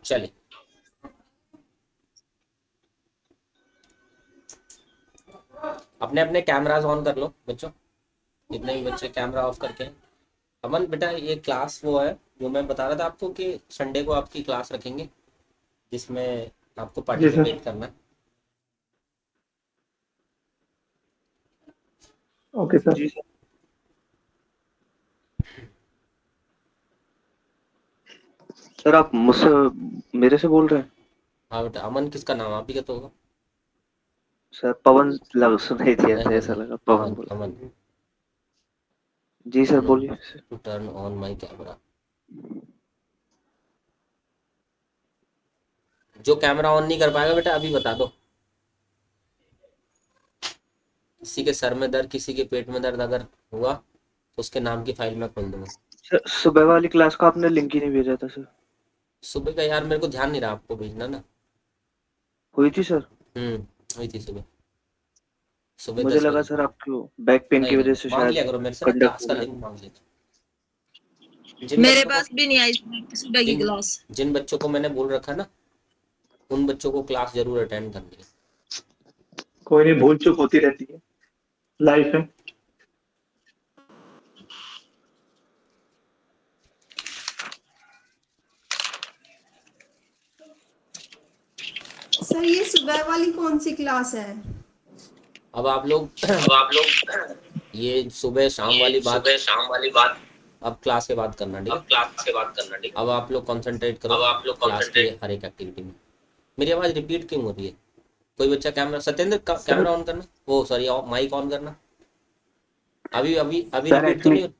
चलिए, अपने अपने कैमराज ऑन कर लो बच्चों, जितने भी बच्चे कैमरा ऑफ करके हैं। अमन बेटा, ये क्लास वो है जो मैं बता रहा था आपको कि संडे को आपकी क्लास रखेंगे जिसमें आपको जी सर। पार्टिसिपेट करना है। Okay sir. जी सर। सर आप मुझसे मेरे से बोल रहे हैं? हाँ बेटा, अमन किसका नाम आप ही का तो होगा। सर पवन लग सुनाई दिया नहीं था, नहीं ऐसा नहीं, लगा पवन अमन बोल। अमन। जी सर अमन, बोलिए। To turn on my camera. जो कैमरा ऑन नहीं कर पाएगा बेटा अभी बता दो। किसी के सर में दर्द, किसी के पेट में दर्द अगर हुआ तो उसके नाम की फाइल मैं खोल दूंगा। सर सुबह वाली क्लास का आपने लिंक ही नहीं भेजा था सर। सुबह का यार मेरे को ध्यान नहीं रहा आपको भेजना ना। हुई थी सर। हुई थी सुबह, सुबह मुझे 10 लगा बजे सर आपको बैक पेन नहीं की नहीं वजह नहीं, से मांग शायद लिया करो मेरे से ना, कंडक्ट क्लास हो का गया। लिंक मांग लिया। जिन मेरे बच्चों को पास भी नहीं आई सुबह की जिन क्लास। जिन बच्चों को मैंने बोल रखा ना, उन बच्चों को क्लास जरूर अटेंड करनी है। कोई नहीं, भूल चूक होती रहती है लाइफ में। सर ये सुबह वाली कौन सी क्लास है? अब आप लोग अब आप लोग ये सुबह शाम ये वाली बात सुबह शाम वाली बात अब क्लास के बाद करना, ठीक है। अब क्लास के बाद करना, ठीक अब है। आप लोग कंसंट्रेट करो अब आप लोग क्लास की कंसंट्रेट। हर एक एक्टिविटी में। मेरी आवाज़ रिपीट क्यों हो रही है? कोई बच्चा camera, Satyendra sir camera on करना, वो सॉरी माइक ऑन करना। अभी अभी अभी सर रिपीट तो एक्चुअली नहीं हो?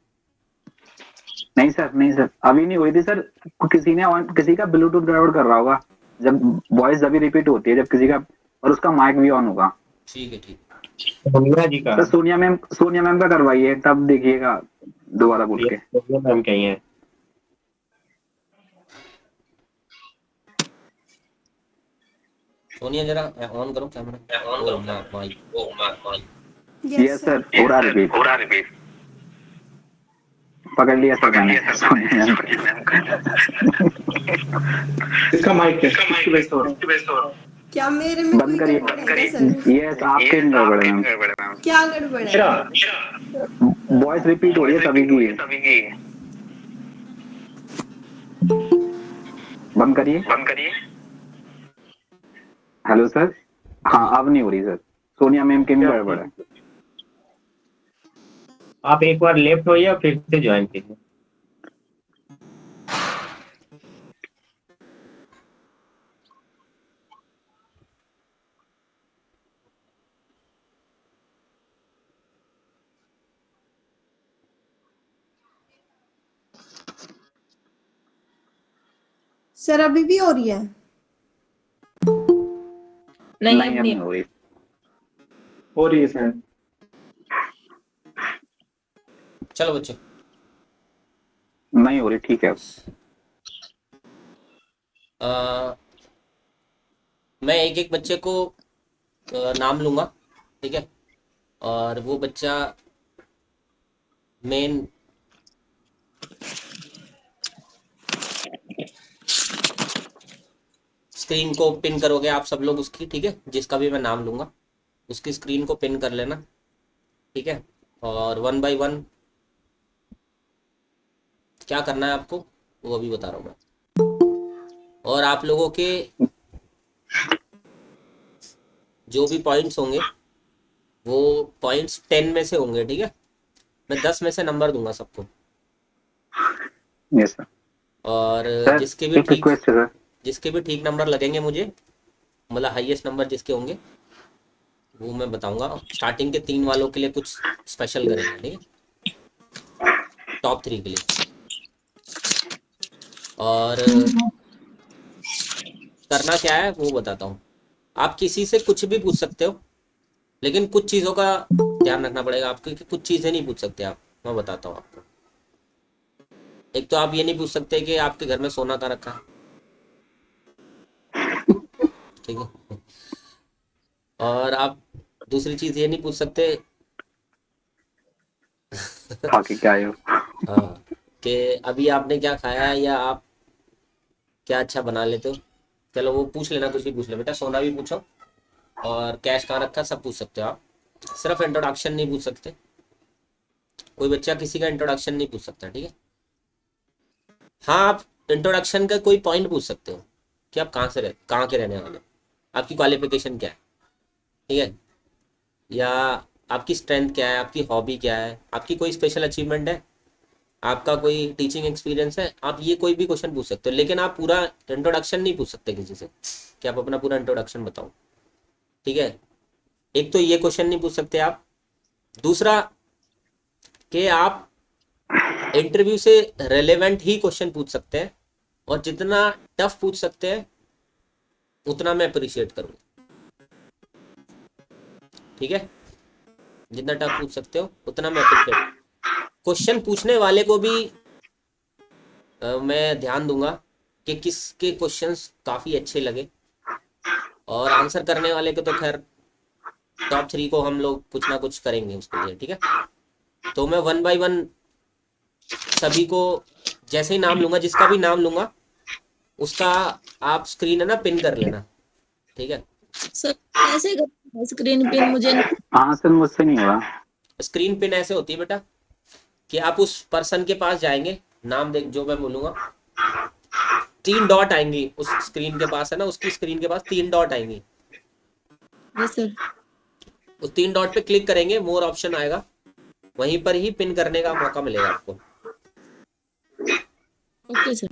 नहीं सर अभी नहीं हुई थी सर। किसी का ब्लूटूथ गड़बड़ कर रहा होगा। जब वॉइस अभी रिपीट होती है जब किसी का, और उसका माइक भी ऑन होगा। ठीक है ठीक। सोनिया जी का। सर सोनिया मैम का करवाइए, तब देखिएगा दोबारा बोल ये के। सोनिया मैम कही है। सोनिया जरा ऑन करो कैमरा। ऑन ओ करो mic. Camera. Oh my yes yes sir. Sir, हो रहा रिपीट। हो रहा रिपीट। पकड़ लिया सर पकड़ मैंने लिया सर सोनिया मैम मैंने का। मैम का। इसका माइक है, इसका इसकी माइक वजह से हो रहा है बेस्ट हो। क्या मेरे में बंद कोई करिए। गड़बड़ बंद है क्या करिए। सर? यस, आपके ये नहीं गड़बड़ है आपके मैम। गड़बड़ है मैम। क्या गड़बड़ है? अच्छा। वॉइस रिपीट हो रही वॉइस है सभी रिपीट हो की। रही है सभी की। बंद करिए। बंद करिए। Hello sir. हाँ, अभी अब नहीं हो रही सर। सोनिया मैम की भी क्या? गड़बड़ है। आप एक बार लेफ्ट होइए और फिर से ज्वाइन कीजिए। सर अभी भी हो रही है? नहीं नहीं, अब अब नहीं। नहीं हो रही। हो रही है सर। चलो बच्चे, नहीं हो रही, ठीक है। अ, मैं एक एक बच्चे को नाम लूंगा, ठीक है। और वो बच्चा मेन स्क्रीन को पिन करोगे आप सब लोग उसकी, ठीक है। जिसका भी मैं नाम लूंगा उसकी स्क्रीन को पिन कर लेना, ठीक है। और वन बाय वन क्या करना है आपको वो अभी बता रहा हूँ मैं। और आप लोगों के जो भी पॉइंट्स होंगे वो पॉइंट्स 10 में से होंगे, ठीक है। मैं 10 में से नंबर दूंगा सबको। Yes sir. और सर जिसके भी एक ठीक रिक्वेस्ट है सर। जिसके भी ठीक नंबर लगेंगे मुझे, मतलब हाईएस्ट नंबर जिसके होंगे वो मैं बताऊंगा। स्टार्टिंग के 3 वालों के लिए कुछ स्पेशल करेंगे, ठीक है, टॉप 3 के लिए। और करना क्या है वो बताता हूँ। आप किसी से कुछ भी पूछ सकते हो, लेकिन कुछ चीज़ों का ध्यान रखना पड़ेगा आपको कि कुछ चीज़ें नहीं पूछ सकते आप। मैं बताता हूँ आपको। एक तो आप ये नहीं पूछ सकते कि आपके घर में सोना कहाँ रखा है, ठीक है। और आप दूसरी चीज़ ये नहीं पूछ सकते खा के क्या आए हो? हाँ, कि अभी आपने क्या खाया है, या आप क्या अच्छा बना लेते हो? चलो वो पूछ लेना, कुछ भी पूछ लो बेटा, सोना भी पूछो और कैश कहाँ रखा सब पूछ सकते हो आप, सिर्फ इंट्रोडक्शन नहीं पूछ सकते। कोई बच्चा किसी का इंट्रोडक्शन नहीं पूछ सकता, ठीक है? हाँ, आप इंट्रोडक्शन का कोई पॉइंट पूछ सकते हो कि आप कहाँ के रहने वाले हो, आपकी क्वालिफिकेशन क्या है, ठीक है, या आपकी स्ट्रेंथ क्या है, आपकी हॉबी क्या है, आपकी कोई स्पेशल अचीवमेंट है, आपका कोई टीचिंग एक्सपीरियंस है, आप ये कोई भी क्वेश्चन पूछ सकते हो। लेकिन आप पूरा इंट्रोडक्शन नहीं पूछ सकते किसी से कि आप अपना पूरा इंट्रोडक्शन बताओ, ठीक है? एक तो ये क्वेश्चन नहीं पूछ सकते आप। दूसरा कि आप इंटरव्यू से रेलेवेंट ही क्वेश्चन पूछ सकते हैं, और जितना टफ पूछ सकते हैं उतना मैं अप्रिशिएट करूँगा, ठीक है? जितना टफ पूछ सकते हो उतना मैं अप्रिशिएट। क्वेश्चन पूछने वाले को भी मैं ध्यान दूंगा कि किसके क्वेश्चंस काफ़ी अच्छे लगे, और आंसर करने वाले के तो खैर टॉप 3 को हम लोग कुछ ना कुछ करेंगे उसके लिए, ठीक है? तो मैं 1 बाय 1 सभी को जैसे ही नाम लूंगा, जिसका भी नाम लूंगा उसका आप स्क्रीन है ना पिन कर लेना, ठीक है? सर कैसे करते हैं स्क्रीन पिन? मुझे हाँ सर, मुझसे नहीं हुआ। स्क्रीन पिन ऐसे होती है बेटा कि आप उस पर्सन के पास जाएंगे, नाम देख जो मैं बोलूंगा, 3 डॉट आएंगी उस स्क्रीन के पास, है ना, उसकी स्क्रीन के पास 3 डॉट आएंगी। Yes sir. उस 3 डॉट पे क्लिक करेंगे, मोर ऑप्शन आएगा, वहीं पर ही पिन करने का मौका मिलेगा आपको। Okay sir.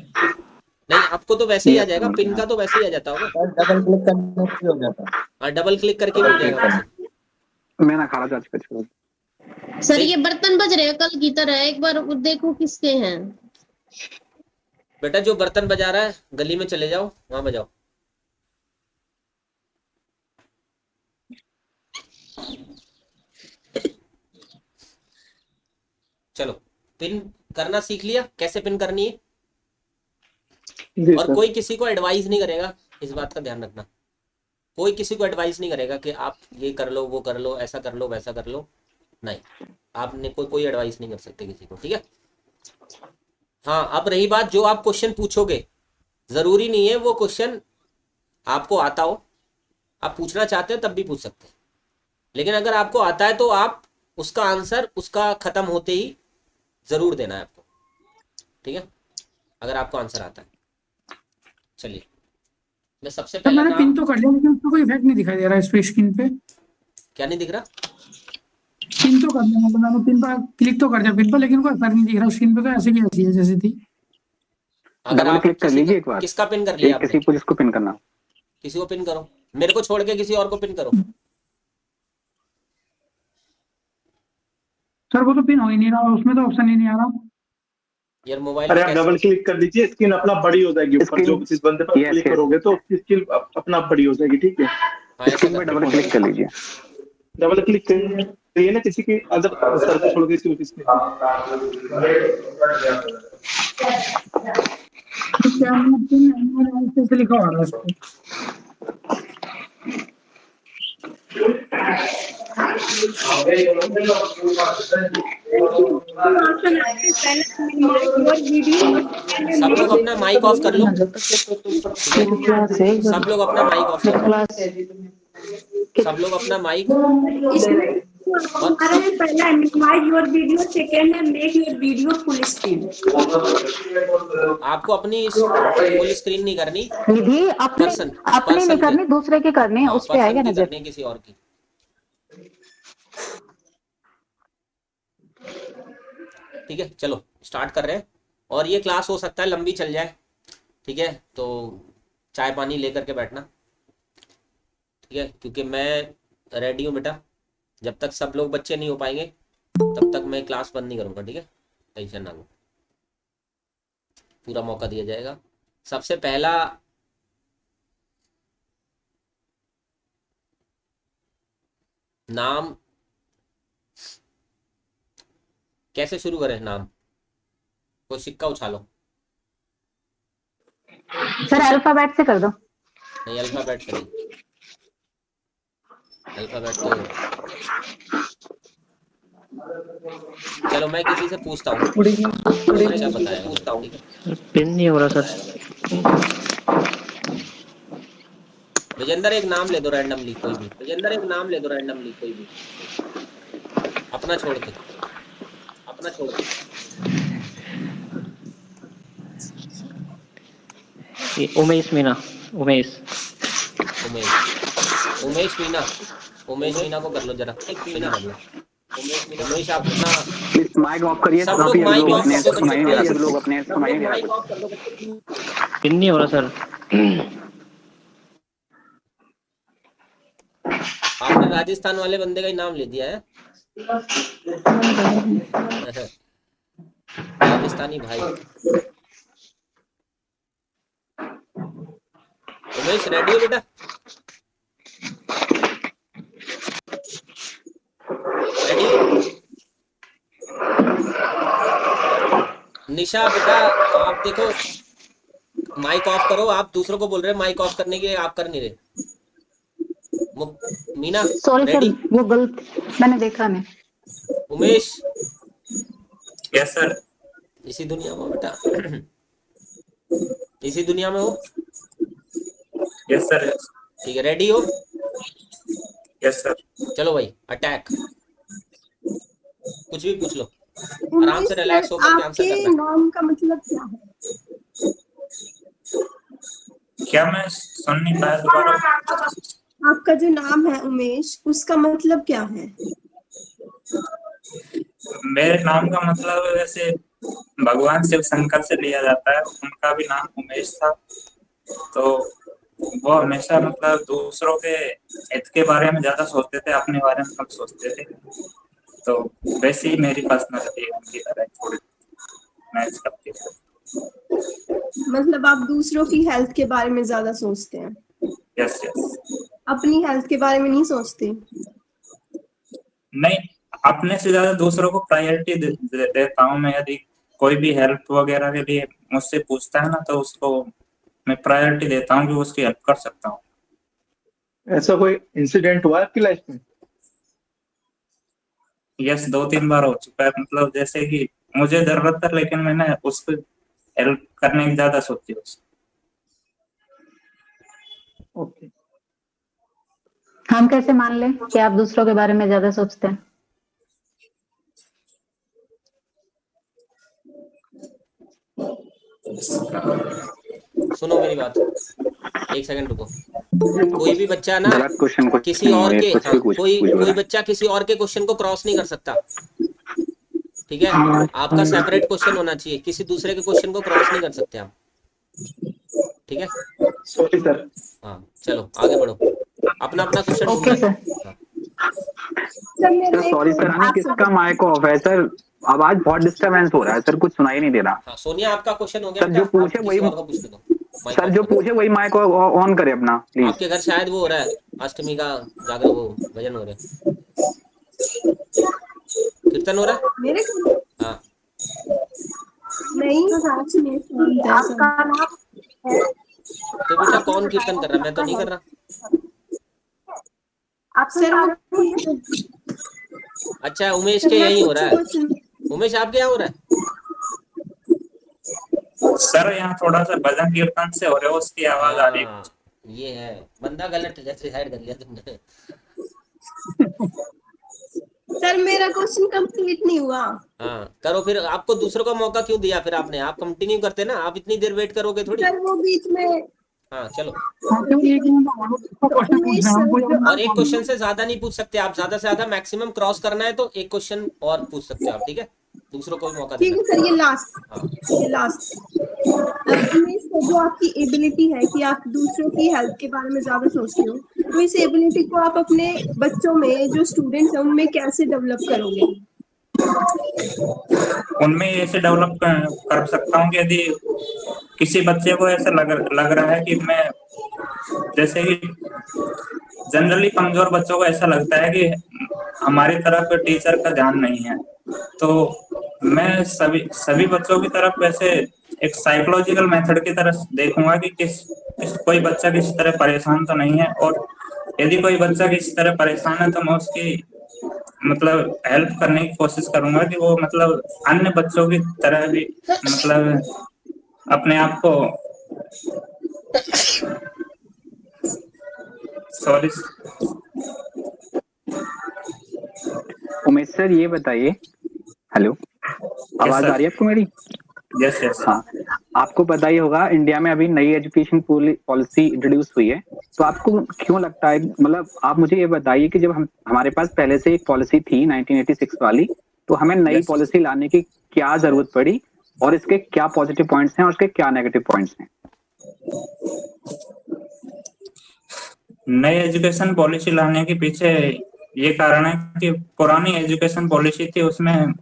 नहीं, आपको तो वैसे ही आ जाएगा, पिन का तो वैसे ही आ जाता होगा। डबल क्लिक करने से हो जाता है। हाँ, डबल क्लिक करके भी हो जाएगा वैसे। मैं ना खड़ा जा चुका छोड़। सर ये बर्तन बज रहे हैं कल की तरह, एक बार देखो किसके हैं। बेटा जो बर्तन बजा रहा है गली में चले जाओ, वहां बजाओ। चलो, पिन करना सीख लिया, कैसे पिन करनी है? जी और सर। कोई किसी को एडवाइस नहीं करेगा, इस बात का ध्यान रखना। कोई किसी को एडवाइस नहीं करेगा कि आप ये कर लो, वो कर लो, ऐसा कर लो, वैसा कर लो, नहीं, आपने कोई एडवाइस नहीं कर सकते किसी को, ठीक है? हाँ, अब रही बात जो आप क्वेश्चन पूछोगे, जरूरी नहीं है वो क्वेश्चन आपको आता हो, आप पूछना चाहते हो तब भी पूछ सकते हैं, लेकिन अगर आपको आता है तो आप उसका आंसर उसका खत्म होते ही जरूर देना है आपको, ठीक है? अगर आपको आंसर आता है। चलिए, मैं सबसे सर पहले मैंने पिन तो कर लिया, लेकिन उसका कोई इफेक्ट नहीं दिखाई दे रहा है इस पे स्क्रीन पे। क्या नहीं दिख रहा? पिन तो कर दिया, मतलब मैंने पिन पर क्लिक तो कर दिया पिन पर, लेकिन कोई असर नहीं दिख रहा स्क्रीन पे, तो ऐसे की ऐसी है जैसी थी। अगर डबल आप क्लिक कर लीजिए एक बार। किसका पिन कर लिया आपने? किसी को जिसको पिन करना। किसी को पिन करो, मेरे को छोड़ के किसी और को पिन करो। सर वो तो पिन हो ही नहीं रहा, उसमें तो ऑप्शन ही नहीं आ रहा। यार मोबाइल अरे में आप कैसे? डबल क्लिक कर दीजिए, स्क्रीन अपना बड़ी हो जाएगी ऊपर, जो जिस बंदे पर Yes, क्लिक yes. करोगे तो उसकी स्क्रीन अपना बड़ी हो जाएगी, ठीक है? हाँ, ऐसा स्क्रीन पे कर। डबल क्लिक कर लीजिए। डबल क्लिक करिए ना, किसी की अदर सर को छोड़ के किसी की स्क्रीन। तो क्या पिन ऐसे लिखा हो रहा है उस पे। सब लोग अपना माइक ऑफ कर लो, सब लोग अपना माइक ऑफ कर लो, सब लोग अपना माइक। पहला मिनिमाइज योर वीडियो, सेकंड है make your video full screen. आपको अपनी फुल स्क्रीन नहीं करनी, निधि अपने पर्सन अपने नहीं करनी, दूसरे के करने हैं, उस पे आएगा पर्सन की नजर। करनी है, किसी और की। ठीक है, चलो स्टार्ट कर रहे हैं। और ये क्लास हो सकता है लंबी चल जाए, ठीक है? तो चाय पानी लेकर के बैठना, ठीक है? क्योंकि मैं रेडी हूँ बेटा, जब तक सब लोग बच्चे नहीं हो पाएंगे तब तक मैं क्लास बंद नहीं करूँगा, ठीक है? टेंशन ना लो, पूरा मौका दिया जाएगा। सबसे पहला नाम कैसे शुरू करें? नाम कोई सिक्का उछालो। सर अल्फाबेट से कर दो। नहीं, अल्फाबेट से नहीं, अल्फाबेट तो चलो मैं किसी से पूछता हूँ, क्या बताएगा, ठीक है? पिन नहीं हो रहा सर। विजेंदर एक नाम ले दो रैंडमली कोई भी, अपना छोड़ के। उमेश मीना। उमेश। उमेश मीना को कर लो जरा, पिन कर लो। उमेश आप अपना प्लीज माइक ऑफ करिए। सब लोग माइक ऑफ अपने करके सुनाई नहीं दे रहा, बच्चे सब लोग अपने सुनाई नहीं दे रहा। पिन नहीं हो रहा सर। आपने राजस्थान वाले बंदे का ही नाम ले दिया है। राजस्थानी भाई। उमेश रेडी हो बेटा? रेडी? निशा बेटा आप देखो, माइक ऑफ करो। आप दूसरों को बोल रहे हैं माइक ऑफ करने के लिए, आप कर नहीं रहे। मीना सॉरी सर, वो गलत मैंने देखा नहीं। Umesh yes sir. इसी दुनिया में हो बेटा, इसी दुनिया में हो? Yes sir. ठीक है, रेडी हो? Yes sir. चलो भाई अटैक, कुछ भी पूछ लो, आराम से रिलैक्स होकर आंसर आपके करना। नाम का मतलब क्या है? क्या मैं सुन नहीं पाया, दोबारा? आपका जो नाम है उमेश, उसका मतलब क्या है? मेरे नाम का मतलब वैसे भगवान शिव शंकर से लिया जाता है, उनका भी नाम उमेश था। तो वो हमेशा मतलब दूसरों के हित के बारे में ज्यादा सोचते थे, अपने बारे में कम सोचते थे। तो वैसे ही मेरी पर्सनालिटी उनकी तरह थोड़ी मैच करती है। मतलब आप दूसरों की हेल्थ के बारे में ज्यादा सोचते हैं? Yes yes. अपनी हेल्थ के बारे में नहीं सोचते? नहीं, अपने से ज्यादा दूसरों को प्रायोरिटी देता हूँ मैं। यदि कोई भी हेल्प वगैरह के लिए मुझसे पूछता है ना, तो उसको मैं प्रायोरिटी देता हूँ कि उसकी हेल्प कर सकता हूँ। ऐसा कोई इंसिडेंट हुआ आपकी लाइफ में? यस, 2-3 बार हो चुका है। मतलब जैसे कि मुझे जरूरत है, लेकिन मैंने उसको हेल्प करने की ज्यादा सोची उसको। ओके। हम कैसे मान लें कि आप दूसरों के बारे में ज्यादा सोचते हैं? सुनो मेरी बात, एक सेकंड रुको। कोई भी बच्चा ना गलत क्वेश्चन को किसी और के कुछ भी पूछ कोई बच्चा किसी और के क्वेश्चन को क्रॉस नहीं कर सकता, ठीक है? आपका सेपरेट क्वेश्चन होना चाहिए, किसी दूसरे के क्वेश्चन को क्रॉस नहीं कर सकते आप, ठीक है? Sorry sir. हाँ चलो आगे बढ़ो, अपना अपना क्वेश्चन ओके ढूंढना। सर। सर सॉरी सर, नहीं किसका माइक ऑफ है सर? आवाज बहुत डिस्टरबेंस हो रहा है सर, कुछ सुनाई नहीं दे रहा। हाँ सोनिया आपका क्वेश्चन हो गया सर जो बेटा, आप पूछे किसी वही और को पूछ दो। माइक सर ऑफ जो करो। पूछे वही माइक ऑन करे अपना प्लीज। आपके घर शायद वो हो रहा है अष्टमी का जागर, वो भजन हो रहा है, कीर्तन हो रहा है। मेरे को हाँ नहीं, आपका नाम है? तो बेटा कौन कीर्तन कर रहा है? मैं तो नहीं कर रहा। आप सर अच्छा उमेश के यही हो रहा है। उमेश आपके यहाँ हो रहा है? सर यहाँ थोड़ा सा भजन कीर्तन से हो रहा है, उसकी आवाज आ रही है। हाँ, ये है बंदा गलत जैसे साइड कर लिया तुमने। सर मेरा क्वेश्चन कंप्लीट नहीं हुआ। हाँ करो फिर, आपको दूसरों का मौका क्यों दिया फिर आपने? आप कंटिन्यू करते ना, आप इतनी देर वेट करोगे थोड़ी। सर वो बीच में हाँ चलो, क्वेश्चन पूछ रहा हूँ कोई। और एक क्वेश्चन से ज्यादा नहीं पूछ सकते आप, ज्यादा से ज्यादा मैक्सिमम क्रॉस करना है तो एक क्वेश्चन और पूछ सकते हो आप, ठीक है? दूसरों को भी मौका ठीक देना। है सर, ये लास्ट। हाँ ये लास्ट। जो आपकी एबिलिटी है कि आप दूसरों की हेल्थ के बारे में ज्यादा सोचते हो, तो इस एबिलिटी को आप अपने बच्चों में, जो स्टूडेंट्स हैं, उनमें कैसे डेवलप करोगे? उनमें ऐसे डेवलप कर सकता हूँ कि यदि किसी बच्चे को ऐसा लग रहा है कि मैं, जैसे कि जनरली कमजोर बच्चों को ऐसा लगता है कि हमारी तरफ टीचर का ध्यान नहीं है, तो मैं सभी बच्चों की तरफ वैसे एक साइकोलॉजिकल मेथड की तरफ देखूंगा कि कोई बच्चा किसी तरह परेशान तो नहीं है, और यदि कोई बच्चा किसी तरह परेशान है तो मैं उसकी मतलब हेल्प करने की कोशिश करूंगा कि वो मतलब अन्य बच्चों की तरह भी मतलब अपने आप को सॉरी। उमेश सर ये बताइए, हेलो, आवाज आ रही है आपको मेरी? Yes yes. हाँ, आपको पता ही होगा इंडिया में अभी नई एजुकेशन पॉलिसी इंट्रोड्यूस हुई है, तो आपको क्यों लगता है, मतलब आप मुझे ये बताइए कि जब हमारे पास पहले से एक पॉलिसी थी 1986 वाली, तो हमें नई Yes. पॉलिसी लाने की क्या जरूरत पड़ी और इसके क्या पॉजिटिव पॉइंट्स हैं और इसके क्या नेगेटिव पॉइंट्स हैं? नई एजुकेशन पॉलिसी लाने के पीछे ये कारण है कि पुरानी एजुकेशन पॉलिसी थी, उसमें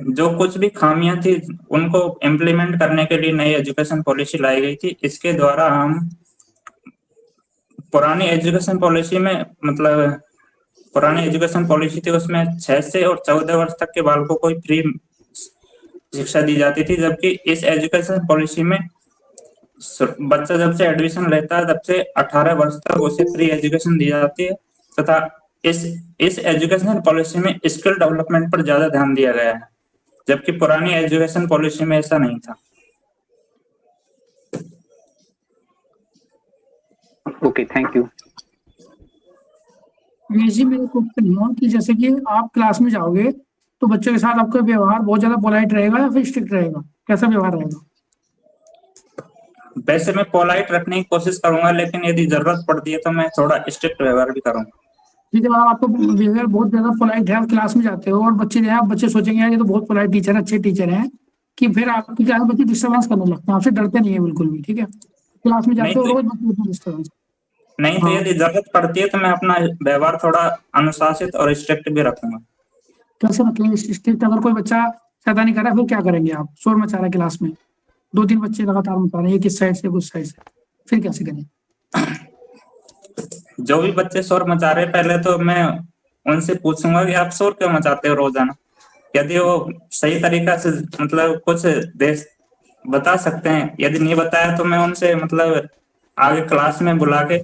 जो कुछ भी खामियां थी उनको इम्प्लीमेंट करने के लिए नई एजुकेशन पॉलिसी लाई गई थी। इसके द्वारा हम पुरानी एजुकेशन पॉलिसी में मतलब पुरानी एजुकेशन पॉलिसी थी उसमें 6 से और 14 वर्ष तक के बालकों को फ्री शिक्षा दी जाती थी, जबकि इस एजुकेशन पॉलिसी में बच्चा जब से एडमिशन लेता है तब से 18 वर्ष तक उसे फ्री एजुकेशन दी जाती है, तथा इस एजुकेशन पॉलिसी में स्किल डेवलपमेंट पर ज्यादा ध्यान दिया गया है, जबकि पुरानी एजुकेशन पॉलिसी में ऐसा नहीं था। Okay, thank you. जी मेरे क्वेश्चन है कि जैसे कि आप क्लास में जाओगे तो बच्चों के साथ आपका व्यवहार बहुत ज्यादा पोलाइट रहेगा या फिर स्ट्रिक्ट रहेगा, कैसा व्यवहार रहेगा? वैसे मैं पोलाइट रखने की कोशिश करूंगा, लेकिन यदि जरूरत पड़ती है तो मैं थोड़ा स्ट्रिक्ट व्यवहार भी करूंगा। ठीक है, अगर आपका बिहेवियर बहुत ज्यादा पोलाइट है, आप क्लास में जाते हो और बच्चे जो है, आप बच्चे सोचेंगे यार ये तो बहुत पोलाइट टीचर है, अच्छे टीचर हैं, कि फिर आपकी क्या है, बच्चे डिस्टर्बेंस करने लगते हैं, आपसे डरते नहीं है बिल्कुल भी। ठीक है, क्लास में जाते हो रोज बच्चे डिस्टर्बेंस। नहीं तो यदि जरूरत पड़ती है तो मैं अपना व्यवहार थोड़ा अनुशासित और स्ट्रिक्ट भी रखूंगा। कैसे मतलब स्ट्रिक्ट? अगर कोई बच्चा शैतानी कर रहा है फिर क्या करेंगे आप? शोर मचा रहा है क्लास में, 2-3 बच्चे लगातार मचा रहे हैं, एक इस साइड से कुछ साइड से, फिर कैसे करें? जो भी बच्चे शोर मचा रहे हैं पहले तो मैं उनसे पूछूंगा कि आप शोर क्यों मचाते हो रोजाना। यदि वो सही तरीका से मतलब कुछ देश बता सकते हैं, यदि नहीं बताया तो मैं उनसे मतलब आगे क्लास में बुला के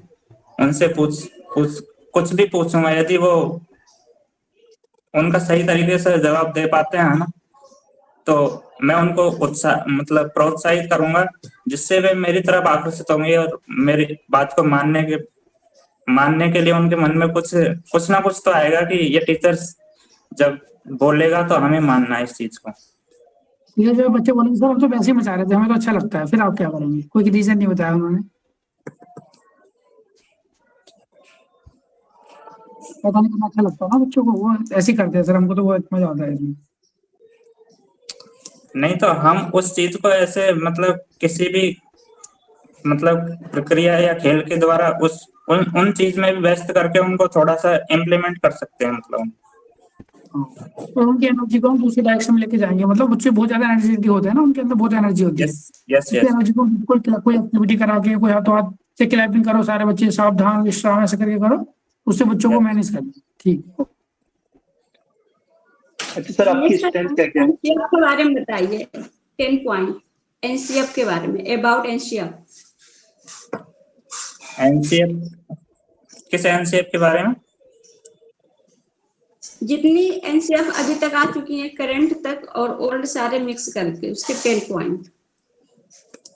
उनसे कुछ भी पूछूंगा। यदि वो उनका सही तरीके से जवाब दे पाते हैं ना, तो मैं उनको मतलब प्रोत्साहित करूंगा, जिससे वे मेरी तरफ आकर्षित होंगे और मेरी बात को मानने के लिए उनके मन में कुछ ना कुछ तो आएगा कि ये टीचर जब बोलेगा तो हमें मानना है इस चीज को। ये जो बच्चे बोलेंगे सर हम तो वैसे ही मचा रहे थे, हमें तो अच्छा लगता है, फिर आप क्या करेंगे? कोई रीजन नहीं बताया उन्होंने, पता नहीं कितना अच्छा लगता है ना बच्चों को, वो ऐसे ही करते हैं सर, हमको तो बहुत मजा आता है इसमें। नहीं तो हम उस चीज को ऐसे मतलब किसी भी मतलब प्रक्रिया या खेल के द्वारा उन चीज में भी व्यस्त करके उनको थोड़ा सा इम्प्लीमेंट कर सकते हैं। मतलब तो उनकी एनर्जी को हम दूसरी डायरेक्शन में लेके जाएंगे, मतलब बच्चे बहुत ज्यादा एनर्जेटिक होते हैं ना, उनके अंदर बहुत एनर्जी होती है। यस उनकी एनर्जी को कोई एक्टिविटी करा के, कोई हाथों हाथ से क्लैपिंग करो, सारे बच्चे सावधान विश्राम ऐसे करके करो, उससे बच्चों को मैनेज कर। ठीक। अच्छा सर, आपकी स्ट्रेंथ क्या क्या है? एनसीएफ के बारे में बताइए, 10 पॉइंट एनसीएफ के बारे में, अबाउट एनसीएफ। एनसीएफ, किस एनसीएफ के बारे में? जितनी एनसीएफ अभी तक आ चुकी है करंट तक और ओल्ड सारे मिक्स करके, उसके 10 पॉइंट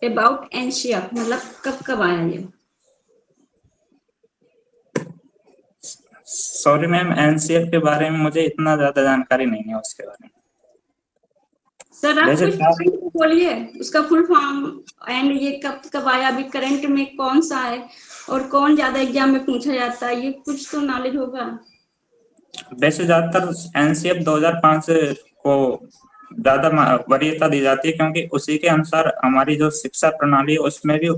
अबाउट एनसीएफ, मतलब कब कब आया ये? सॉरी मैम, एनसीएफ के बारे में मुझे इतना ज्यादा जानकारी नहीं है उसके बारे में। सर आप कुछ बोलिए उसका फुल फॉर्म, एंड ये कब कब आया, अभी करंट में कौन सा है और कौन ज्यादा एग्जाम में पूछा जाता है, ये कुछ तो नॉलेज होगा। वैसे ज्यादातर एनसीएफ 2005 को ज्यादा वरीयता दी जाती है, क्योंकि उसी के अनुसार हमारी जो शिक्षा प्रणाली है उसमें भी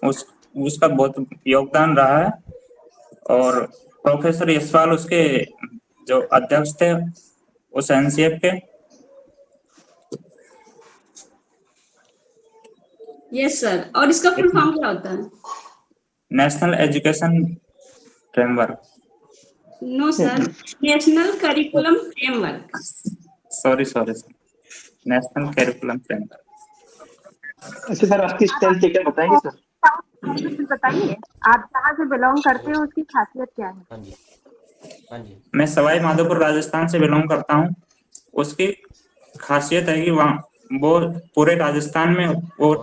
उसका बहुत योगदान रहा है। और प्रोफेसर यशपाल उसके जो अध्यक्ष थे उस एनसीएफ के। यस सर, और इसका फुल फॉर्म क्या होता है? National education framework. No sir, national curriculum framework. Sorry national curriculum framework. अच्छा सर, आपकी स्ट्रेंथ क्या बताएंगे सर? बताइए आप जहाँ से बिलोंग करते हो उसकी खासियत क्या है? हाँ जी। मैं सवाई माधोपुर राजस्थान से बिलोंग करता हूँ। उसकी खासियत है कि वहाँ वो पूरे राजस्थान में वो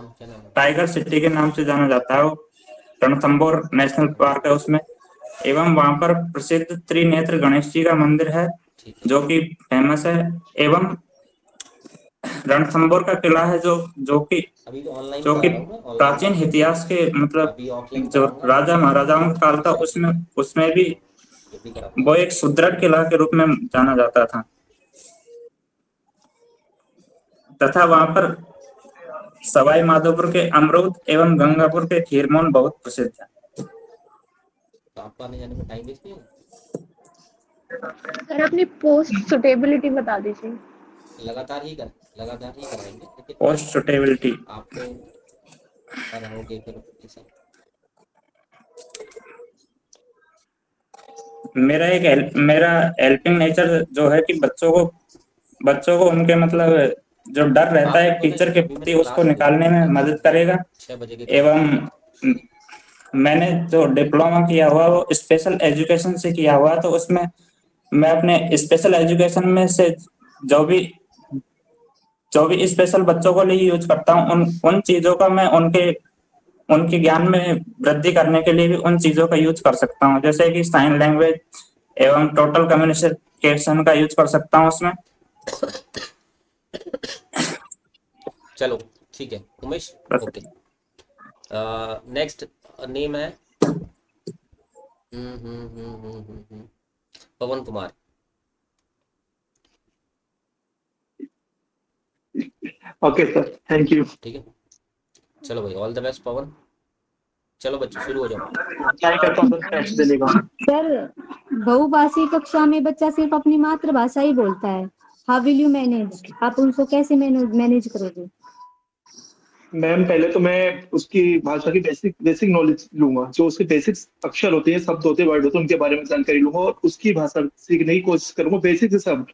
टाइगर सिटी के नाम से जाना जाता है। रणथंभौर नेशनल पार्क है उसमें, एवं वहां पर प्रसिद्ध त्रिनेत्र गणेश जी का मंदिर है जो कि फेमस है, एवं रणथंभौर का किला है जो कि अभी तो ऑनलाइन जो करा कि रहा हूँ मैं, ऑनलाइन प्राचीन इतिहास के मतलब अभी ऑफलाइन जो कराऊंगा। राजा महाराजाओं का काल था उसमें भी ये भी करा वो एक सुदृढ़ किला के रूप में जाना जाता था, तथा वहां पर सवाई माधोपुर के अमरूद एवं गंगापुर के खीरमोहन बहुत प्रसिद्ध है। तो आपको आने जाने में टाइम वेस्ट नहीं होगा? सर अपनी पोस्ट सुटेबिलिटी बता दीजिए। लगातार ही कराएंगे, लेकिन पोस्ट सुटेबिलिटी आपको रहोगे फिर ऐसा। मेरा हेल्पिंग नेचर जो है कि बच्चों को उनके मतलब जो डर रहता है टीचर के प्रति उसको निकालने में मदद करेगा। 6 बजे के एवं मैंने जो डिप्लोमा किया हुआ वो स्पेशल एजुकेशन से किया हुआ, तो उसमें मैं अपने स्पेशल एजुकेशन में से जो भी स्पेशल बच्चों को लिए यूज करता हूँ, उन चीजों का मैं उनके ज्ञान में वृद्धि करने के लिए भी उन चीजों का यूज कर सकता हूँ, जैसे कि साइन लैंग्वेज एवं टोटल कम्युनिकेशन का यूज कर सकता हूँ उसमें। चलो ठीक है उमेश, ओके। नेक्स्ट नेम है Pavan Kumar. Okay sir, thank you. ठीक है, चलो भाई, ऑल द बेस्ट पवन। चलो बच्चों शुरू हो जाओ। ट्राई करता हूँ सर टेस्ट देने का। सर बहुभाषी कक्षा में बच्चा सिर्फ अपनी मातृभाषा ही बोलता है, हाउ विल यू मैनेज? आप उनको कैसे मैनेज करोगे? मैम पहले तो मैं उसकी भाषा की बेसिक नॉलेज लूंगा, जो उसके बेसिक अक्षर होते हैं, शब्द होते हैं, वर्ड होते हैं, उनके बारे में जानकारी लूंगा और उसकी भाषा सीखने की कोशिश करूंगा, बेसिक से शब्द।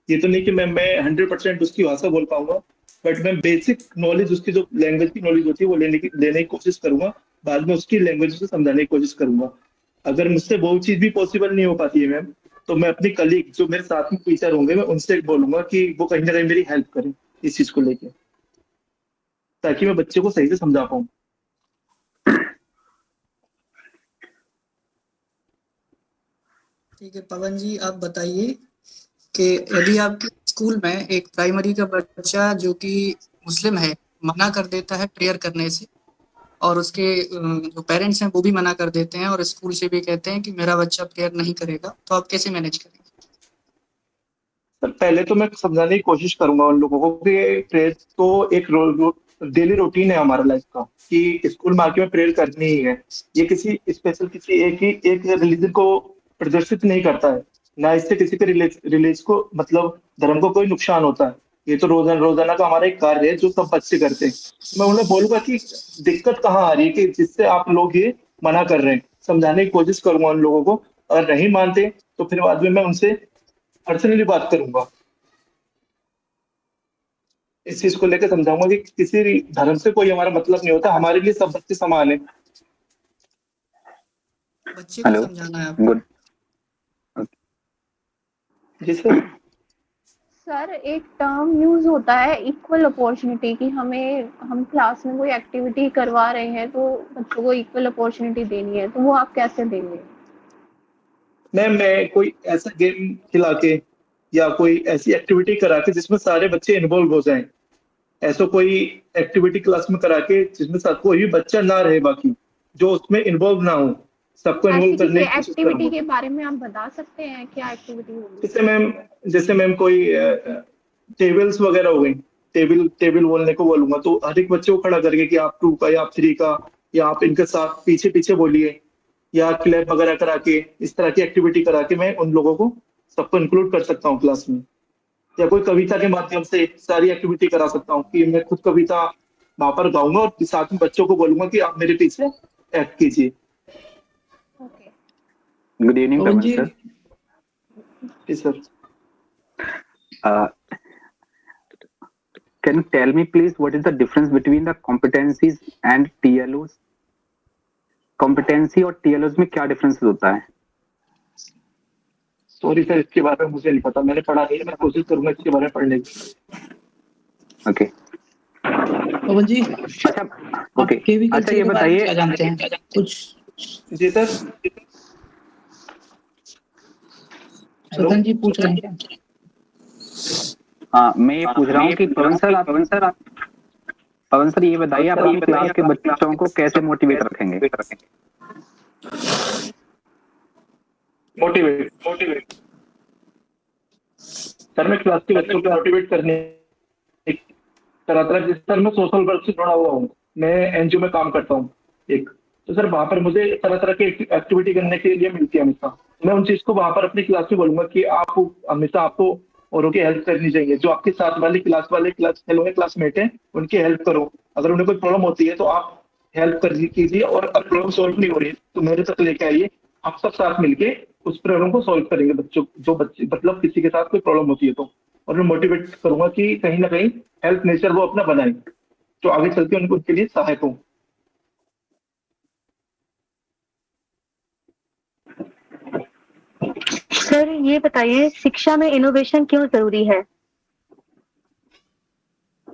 ये तो नहीं कि मैं 100% उसकी भाषा बोल पाऊंगा, बट मैं बेसिक नॉलेज, उसकी जो लैंग्वेज की नॉलेज होती है वो लेने की कोशिश करूंगा। बाद में उसकी लैंग्वेज से समझाने की कोशिश करूंगा। अगर मुझसे वो चीज भी पॉसिबल नहीं हो पाती है मैम, तो मैं अपनी कलीग जो मेरे साथ में टीचर होंगे, मैं उनसे बोलूंगा कि वो कहीं ना कहीं मेरी हेल्प करें इस चीज को लेके, ताकि मैं बच्चे को सही से समझा पाऊँ। ठीक है पवन जी, आप बताइए कि यदि आपके स्कूल में एक प्राइमरी का बच्चा जो कि मुस्लिम है मना कर देता है प्रेयर करने से, और उसके जो पेरेंट्स हैं वो भी मना कर देते हैं और स्कूल से भी कहते हैं कि मेरा बच्चा प्रेयर नहीं करेगा, तो आप कैसे मैनेज करेंगे? सर पहले तो मैं समझाने की कोशिश करूंगा उन लोगों को कि प्रेयर तो एक डेली रूटीन है हमारा लाइफ का, कि स्कूल में आके में प्रेयर करनी ही है। ये किसी स्पेशल किसी एक रिलीजन को प्रदर्शित नहीं करता है, ना इससे किसी के रिलीज को मतलब धर्म को कोई नुकसान होता है। ये तो रोजाना का हमारा एक कार्य है जो सब बच्चे करते हैं। मैं उन्हें बोलूंगा कि दिक्कत कहाँ आ रही है कि जिससे आप लोग ये मना कर रहे हैं, समझाने की कोशिश करूंगा उन लोगों को। अगर नहीं मानते तो फिर बाद में मैं उनसे पर्सनली बात करूंगा, इस चीज को लेकर समझाऊंगा कि किसी धर्म से कोई हमारा मतलब नहीं होता, हमारे लिए सब बच्चे समान है। बच्चे को समझाना है आपको। गुड। जी सर। सर एक टर्म यूज होता है इक्वल अपॉर्चुनिटी की, हम क्लास में कोई एक्टिविटी करवा रहे हैं तो बच्चों को इक्वल अपॉर्चुनिटी देनी है, तो वो आप कैसे देंगे? मैं कोई ऐसा गेम खिला के या कोई ऐसी एक्टिविटी करा के जिसमें सारे बच्चे इन्वॉल्व हो जाएं, ऐसा कोई एक्टिविटी क्लास में करा के जिसमें कोई भी बच्चा ना रहे बाकी जो उसमें इन्वॉल्व ना हो, सबको इन्वॉल्व करने की कोशिश एक्टिविटी करूंगा। के बारे में आप बता सकते हैं क्या एक्टिविटी होगी? जैसे मैम कोई टेबल्स वगैरह हो गई, टेबल बोलने को बोलूंगा तो हर एक बच्चे को खड़ा करके कि आप 2 का या आप 3 का या आप इनके साथ पीछे पीछे बोलिए, या क्लैप वगैरह करा के इस तरह की एक्टिविटी करा के मैं उन लोगों को सबको इंक्लूड कर सकता हूँ क्लास में। या कोई कविता के माध्यम से सारी एक्टिविटी करा सकता हूँ कि मैं खुद कविता वहां पर गाऊंगा और साथ में बच्चों को बोलूंगा कि आप मेरे पीछे एक्ट कीजिए। Good evening Pavan sir. जी sir. Can you tell me please what is the difference between the competencies and TLOs? Competency और TLOs में क्या डिफरेंस होता है? सॉरी सर, इसके बारे में मुझे नहीं पता, मैंने पढ़ा नहीं है, मैं कोशिश करूंगा इसके बारे में पढ़ने की। ओके पवन जी अच्छा ओके, केवी अच्छा कल्चर ये के बारे में बताइए क्या जानते हैं कुछ? जी सर। स्वतंत्र जी पूछ रहे हैं क्या? हाँ मैं ये पूछ रहा हूँ कि पवन सर ये बताइए आप अपनी क्लास के बच्चों को कैसे मोटिवेट रखेंगे? मोटिवेट सर, मैं क्लास के बच्चों को मोटिवेट करने तरह तरह, जिस सर मैं सोशल वर्क से जुड़ा हुआ हूँ, मैं एनजीओ में काम करता हूँ एक, तो सर वहां पर मुझे तरह तरह की एक्टिविटी करने के लिए मिलती है हमेशा। मैं उन चीज को वहां पर अपनी क्लास में बोलूंगा कि आप हमेशा आपको औरों की हेल्प करनी चाहिए। जो आपके साथ वाले क्लास फेलो है, क्लासमेट है, उनकी हेल्प करो। अगर उन्हें कोई प्रॉब्लम होती है तो आप हेल्प कर कीजिए, और अब प्रॉब्लम सॉल्व नहीं हो रही है तो मेरे तक लेके आइए, आप सब साथ मिलके उस प्रॉब्लम को सॉल्व करेंगे। बच्चे मतलब किसी के साथ कोई प्रॉब्लम होती है तो, और मैं मोटिवेट करूंगा कि कहीं ना कहीं हेल्थ नेचर वो अपना बनाए, तो आगे चल के उनको उनके लिए सहायक हो। सर ये बताइए शिक्षा में इनोवेशन क्यों जरूरी है?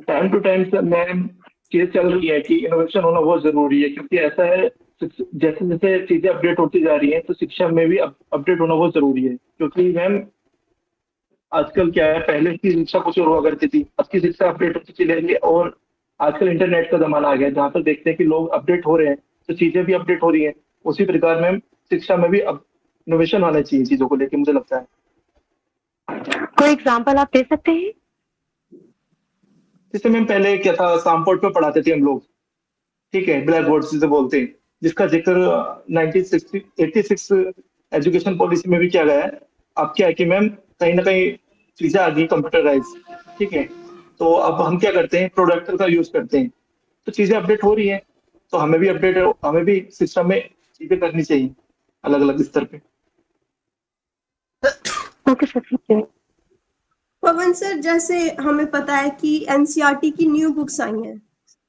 Time to time sir ma'am चीजें चल रही है कि इनोवेशन होना बहुत जरूरी है, क्योंकि ऐसा है जैसे जैसे चीजें अपडेट होती जा रही हैं, तो शिक्षा में भी अपडेट होना बहुत जरूरी है। क्योंकि मैम आजकल क्या है, पहले की शिक्षा कुछ और हुआ करती थी, अब की शिक्षा अपडेट होती चली रही है, और आजकल इंटरनेट का जमाना आ गया है, जहाँ पर देखते हैं कि लोग अपडेट हो रहे हैं तो चीजें भी अपडेट हो रही हैं। उसी प्रकार मैम शिक्षा में भी अब इनोवेशन आना चाहिए चीजों को लेकर, मुझे लगता है। कोई एग्जांपल आप दे सकते हैं? जैसे मैम पहले क्या था, सामपोर्ट पे पढ़ाते थे हम लोग, ठीक है, ब्लैक बोर्ड जिसे बोलते हैं, जिसका जिक्र 1986 एजुकेशन पॉलिसी में भी किया गया है। अब क्या है कि मैम कहीं ना कहीं चीजें आ गई कंप्यूटराइज, ठीक है, तो अब हम क्या करते हैं, प्रोडक्टर का यूज करते हैं, तो चीजें अपडेट हो रही हैं, तो हमें भी सिस्टम में चीजें करनी चाहिए अलग अलग स्तर पे। ओके सर, ठीक है। पवन सर, जैसे हमें पता है कि एनसीईआरटी की न्यू बुक्स आई हैं,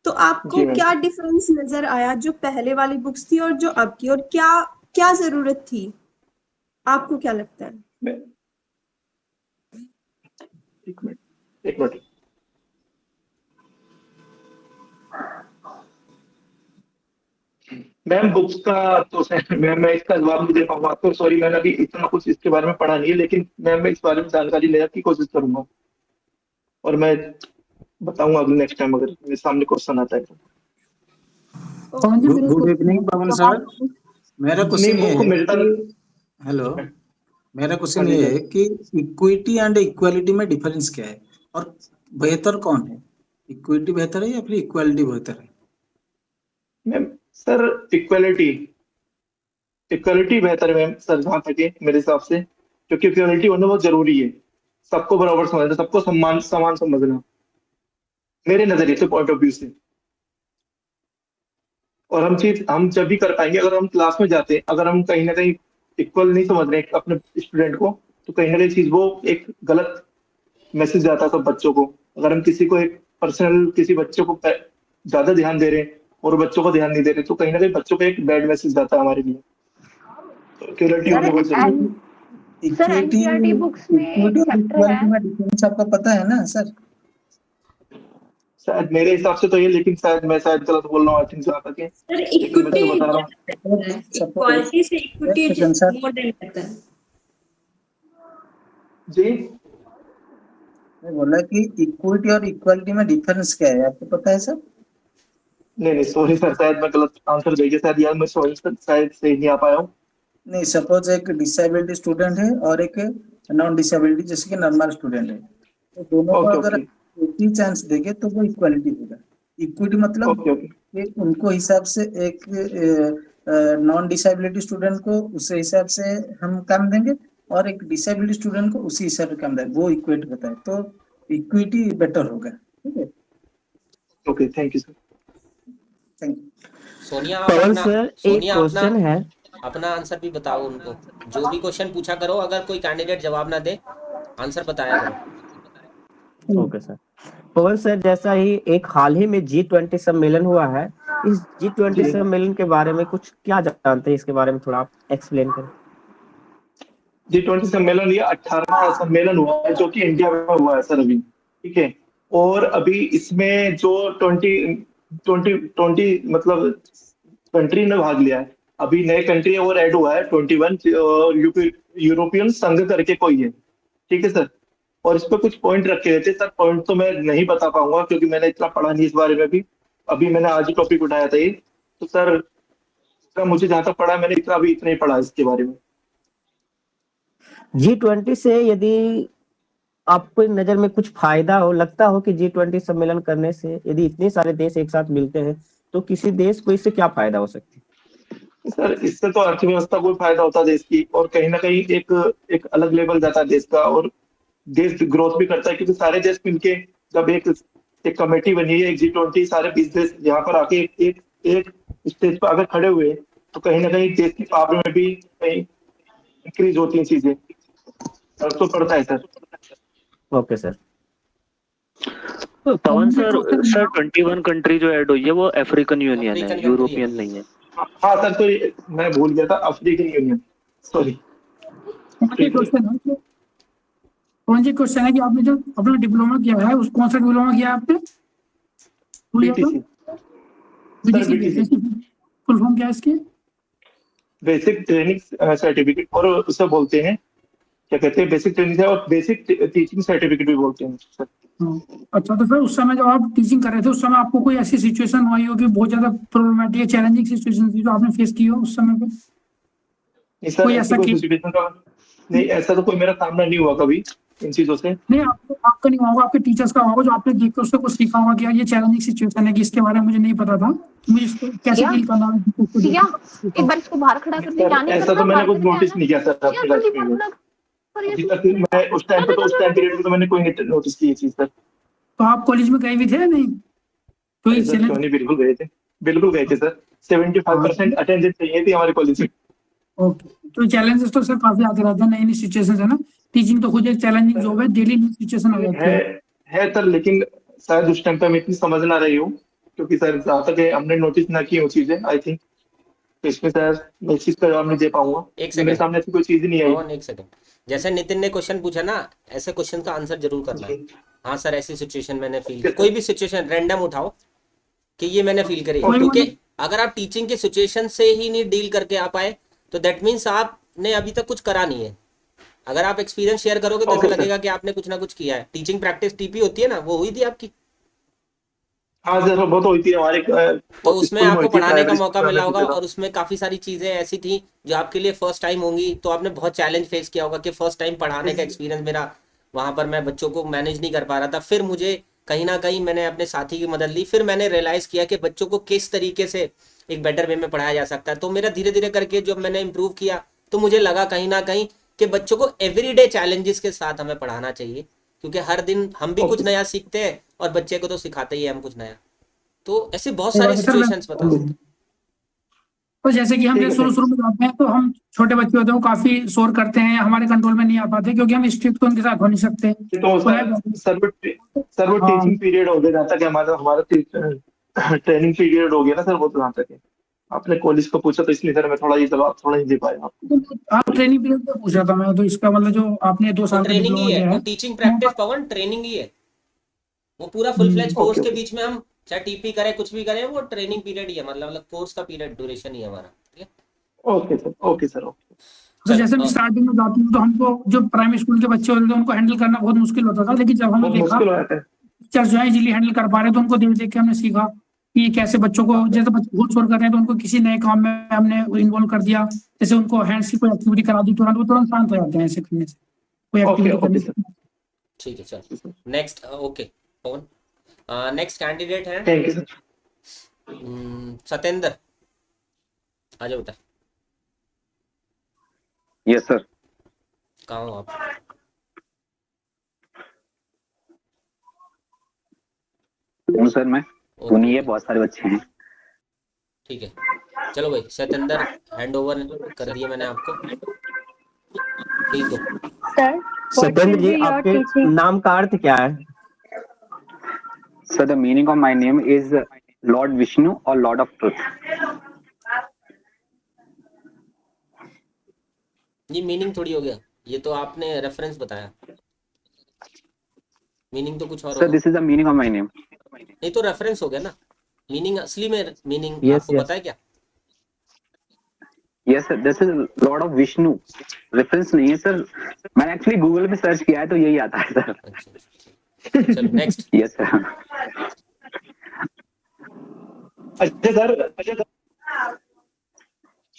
तो आपको जी मैम। क्या डिफरेंस नजर आया जो पहले वाली बुक्स थी और जो अब की, और क्या क्या जरूरत थी, आपको क्या लगता है? एक मिनट मैम, बुक्स का तो मैम मैं इसका जवाब नहीं दे पाऊंगा आपको, सॉरी, मैंने अभी इतना कुछ इसके बारे में पढ़ा नहीं है, लेकिन मैम मैं इस बारे में जानकारी लेने की कोशिश करूंगा, और मैं बताऊंगा अगले नेक्स्ट टाइम अगर मेरे सामने क्वेश्चन आता है तो। गुड इवनिंग पवन सर, मेरा क्वेश्चन ये है कि हेलो, मेरा क्वेश्चन ये है कि इक्विटी एंड इक्वालिटी में डिफरेंस क्या है और बेहतर कौन है? इक्विटी बेहतर है या फिर इक्वालिटी बेहतर है? मैम सर इक्वालिटी बेहतर है मैम सर, जहाँ तक है मेरे हिसाब से, क्योंकि इक्वालिटी होना बहुत जरूरी है। सबको बराबर समझना, सबको समान समझना, मेरे नजरिए से, पॉइंट ऑफ व्यू से। और हम जब भी कर पाएंगे अगर हम क्लास में जाते हैं, अगर हम कहीं ना कहीं इक्वल नहीं समझ रहे अपने स्टूडेंट को, तो कहीं ना कहीं चीज वो एक गलत मैसेज जाता है सब बच्चों को। अगर हम किसी को एक पर्सनल किसी बच्चों को ज्यादा ध्यान दे रहे हैं और बच्चों को ध्यान नहीं दे रहे, तो कहीं ना कहीं बच्चों को एक बैड मैसेज जाता है हमारे लिए। तो इक्वालिटी होनी बहुत जरूरी है। सर एनसीईआरटी बुक्स में एक चैप्टर है, डिफरेंस आपको पता है ना सर? शायद मेरे हिसाब से तो ये, लेकिन शायद मैं गलत बोल रहा हूँ, आई थिंक जहाँ तक है, सर लेकिन मैं तो बता रहा हूँ। इक्वालिटी से इक्विटी मोर देन रहता है। जी मैं बोला कि इक्विटी और इक्वालिटी में डिफरेंस क्या है, आपको पता है सर? नहीं सॉरी सर, शायद मैं गलत आंसर दे गया, शायद यार मैं सॉरी सर, शायद सही नहीं आ पाया हूँ। नहीं, सपोज एक डिसेबिलिटी स्टूडेंट है और एक नॉन डिसेबिलिटी जैसे कि नॉर्मल स्टूडेंट है, तो दोनों को अगर एक ही चांस देंगे तो वो इक्वालिटी होगा। इक्विटी मतलब कि उनको हिसाब से एक नॉन डिसेबिलिटी स्टूडेंट को उस हिसाब से हम काम देंगे और एक डिसेबिलिटी स्टूडेंट को उसी हिसाब से काम देंगे, वो इक्वेट होता है, तो इक्विटी बेटर होगा। ठीक है, okay, thank you sir. Thank you. Sonia आप पवन अपना सर, एक क्वेश्चन है। अपना आंसर भी बताओ उनको, जो भी क्वेश्चन पूछा करो, अगर कोई कैंडिडेट जवाब ना दे आंसर बताया करो। Okay sir. पवन सर, जैसा ही एक हाल ही में G20 सम्मेलन हुआ है, इस G20 सम्मेलन के बारे में कुछ क्या जानते हैं, इसके बारे में थोड़ा आप एक्सप्लेन करें। G20 सम्मेलन, ये 18वां सम्मेलन हुआ है जो कि इंडिया में हुआ है सर अभी, ठीक है। और अभी इसमें जो 20 मतलब कंट्री ने भाग लिया है, अभी नए कंट्री और ऐड हुआ है 21 यूरोपियन संघ करके कोई है, ठीक है सर। और इस पे कुछ पॉइंट रखे गए थे सर, पॉइंट तो मैं नहीं बता पाऊंगा क्योंकि मैंने इतना पढ़ा नहीं इस बारे में भी, अभी मैंने आज ही टॉपिक उठाया था ये, तो सर इसका मुझे जहाँ तक पढ़ा मैंने इतना ही पढ़ा इसके बारे में। G20 से यदि आपको नजर में कुछ फायदा हो, लगता हो कि G20 सम्मेलन करने से यदि इतने सारे देश एक साथ मिलते हैं तो किसी देश को इससे क्या फायदा हो सकती है? सर इससे तो अर्थव्यवस्था को फायदा होता है देश की, और कहीं ना कहीं एक अलग लेवल जाता है देश का, और देश ग्रोथ भी करता है क्योंकि सारे देश मिलके जब एक कमेटी बनी है, एक G20 सारे 20 देश यहाँ पर आके एक स्टेज पर अगर खड़े हुए तो कहीं ना कहीं देश की पावर में भी कहीं इंक्रीज होती हैं चीजें, फर्क तो पड़ता है sir. Okay sir. Pavan sir, 21 country जो ऐड हुई है वो अफ्रीकन यूनियन है, यूरोपियन नहीं है। हाँ सर, तो मैं भूल गया था, अफ्रीकन यूनियन, सॉरी। कौन सी क्वेश्चन है कि आपने जो अपना डिप्लोमा किया है, उस कौन सा डिप्लोमा किया है आपने? फुल फॉर्म क्या है इसकी? बेसिक ट्रेनिंग सर्टिफिकेट, और उसे बोलते हैं क्या कहते हैं, बेसिक ट्रेनिंग है और बेसिक टीचिंग सर्टिफिकेट भी बोलते हैं सर। अच्छा, तो फिर उस समय जब आप टीचिंग कर रहे थे उस समय आपको कोई ऐसी सिचुएशन आई हो कि बहुत ज्यादा प्रॉब्लमेटिक चैलेंजिंग सिचुएशन थी जो आपने फेस की हो उस समय पे? नहीं सर, ऐसा कोई सिचुएशन का नहीं, ऐसा तो कोई मेरा सामना नहीं हुआ कभी इन चीजों से। नहीं, आपका नहीं होगा, आपके टीचर्स का होगा जो आपने देख कर उससे कुछ सीखा होगा कि ये चैलेंजिंग सिचुएशन है कि इसके बारे में मुझे नहीं पता था, मुझे इसको कैसे डील करना है। एक बार इसको बाहर खड़ा करके क्या नहीं ऐसा तो मैंने कुछ नोटिस नहीं किया सर अपनी लाइफ में, अभी तक मैं उस टाइम पीरियड में तो मैंने कोई नहीं नोटिस की ये चीज सर। तो आप कॉलेज में गए भी थे नहीं? तो बिल्कुल गए थे सर, 75% अटेंडेंस चाहिए थी हमारे कॉलेज में। ओके, तो चैलेंजेस तो सर काफी आते रहते हैं, नई नई सिचुएशन है ना, टीचिंग तो खुद एक चैलेंजिंग जॉब है, डेली नई सिचुएशन आ जाती है सर, लेकिन शायद उस टाइम पे मैं इतनी समझ ना रही हूँ क्योंकि सर जहाँ तक हमने नोटिस ना की वो चीजें, आई थिंक तो इसमें सर मैं इस चीज का जवाब नहीं दे पाऊंगा, मेरे सामने ऐसी कोई चीज नहीं आई। एक सेकंड, जैसे नितिन ने क्वेश्चन पूछा ना, ऐसे क्वेश्चन का आंसर जरूर करना है। हाँ सर, ऐसी सिचुएशन मैंने फील की, कोई भी सिचुएशन रैंडम उठाओ कि ये मैंने फील करी, क्योंकि अगर आप टीचिंग की सिचुएशन से ही नहीं डील करके आ पाए तो दैट मीन्स आपने अभी तक कुछ करा नहीं है। अगर आप एक्सपीरियंस शेयर करोगे तो ऐसा लगेगा कि आपने कुछ ना कुछ किया है। टीचिंग प्रैक्टिस टीपी होती है ना, वो हुई थी आपकी? हाँ सर, बहुत होती है हमारे, तो उसमें आपको पढ़ाने का मौका मिला होगा और उसमें काफी सारी चीजें ऐसी थी जो आपके लिए फर्स्ट टाइम होंगी, तो आपने बहुत चैलेंज फेस किया होगा कि फर्स्ट टाइम पढ़ाने का एक्सपीरियंस मेरा, वहां पर मैं बच्चों को मैनेज नहीं कर पा रहा था। फिर मुझे कहीं ना कहीं मैंने अपने साथी की मदद ली, फिर मैंने रियलाइज किया कि बच्चों को किस तरीके से एक बेटर वे में पढ़ाया जा सकता है। तो मेरा धीरे धीरे करके जब मैंने इम्प्रूव किया तो मुझे लगा कहीं ना कहीं कि बच्चों को एवरीडे चैलेंजेस के साथ हमें पढ़ाना चाहिए, क्योंकि हर दिन हम भी कुछ नया सीखते हैं और बच्चे को तो सिखाते ही हम कुछ नया। तो ऐसे बहुत सारे सिचुएशंस बता सकते हैं। तो जैसे कि हम जब शुरू में जाते हैं तो हम छोटे बच्चे होते हैं, वो काफी शोर करते हैं, हमारे कंट्रोल में नहीं आ पाते क्योंकि हम स्ट्रिक्ट तो उनके साथ हो नहीं सकते। तो सर वो टीचिंग पीरियड हो गया जहाँ तक हमारा ट्रेनिंग पीरियड हो गया ना सर, वो तो जहाँ तक है। आपने कॉलेज को पूछा तो इसलिए सर मैं थोड़ा ये जवाब थोड़ा नहीं दे पाया आपको। आप ट्रेनिंग पीरियड पे पूछा था मैं, तो इसका मतलब जो आपने 2 साल का ट्रेनिंग ही है, है, तो टीचिंग प्रैक्टिस पवन ट्रेनिंग ही है, वो पूरा फुल फ्लेज कोर्स के बीच में हम चाहे टीपी करें कुछ भी करें, वो ट्रेनिंग पीरियड ही है, मतलब कोर्स का पीरियड ड्यूरेशन ही है हमारा। ठीक है, ओके सर। तो जैसे हम स्टार्टिंग में जाते हैं तो हमको जो प्राइमरी स्कूल के बच्चे होते थे उनको हैंडल करना बहुत मुश्किल होता था, लेकिन जब हमने देखा टीचर्स जो है इजीली हैंडल कर पा रहे तो उनको देख देख के हमने सीखा कि कैसे बच्चों को, जैसे बच्चे बहुत शोर कर रहे हैं तो उनको किसी नए काम में हमने इन्वॉल्व कर दिया, जैसे उनको हैंड्स की कोई एक्टिविटी करा दी तुरंत, वो तुरंत शांत हो जाते हैं ऐसे करने से, कोई एक्टिविटी करने से। ठीक है, चल नेक्स्ट। ओके पवन, नेक्स्ट कैंडिडेट है थैंक यू सर। सतेंद्र, आ जाओ बेटा। Yes sir. कहाँ हो आप? सर मैं सुनिए, बहुत सारे बच्चे हैं। ठीक है, चलो भाई सतेंद्र, हैंड ओवर कर दिया मैंने आपको, ठीक हो? सर सतेंद्र जी, आपके नाम का अर्थ क्या है? Sir the meaning of my name is Lord Vishnu और लॉर्ड ऑफ ट्रुथ। ये मीनिंग थोड़ी हो गया, ये तो आपने रेफरेंस बताया। मीनिंग तो कुछ और सर होगा। This is the meaning of my name. नहीं तो रेफरेंस हो गया ना, मीनिंग असली में मीनिंग Yes, आपको yes. पता है क्या? Yes sir, this is Lord of Vishnu, reference नहीं है सर, मैंने एक्चुअली गूगल में सर्च किया है तो यही आता है सर। अच्छा, चलो नेक्स्ट। Yes sir. अच्छा सर,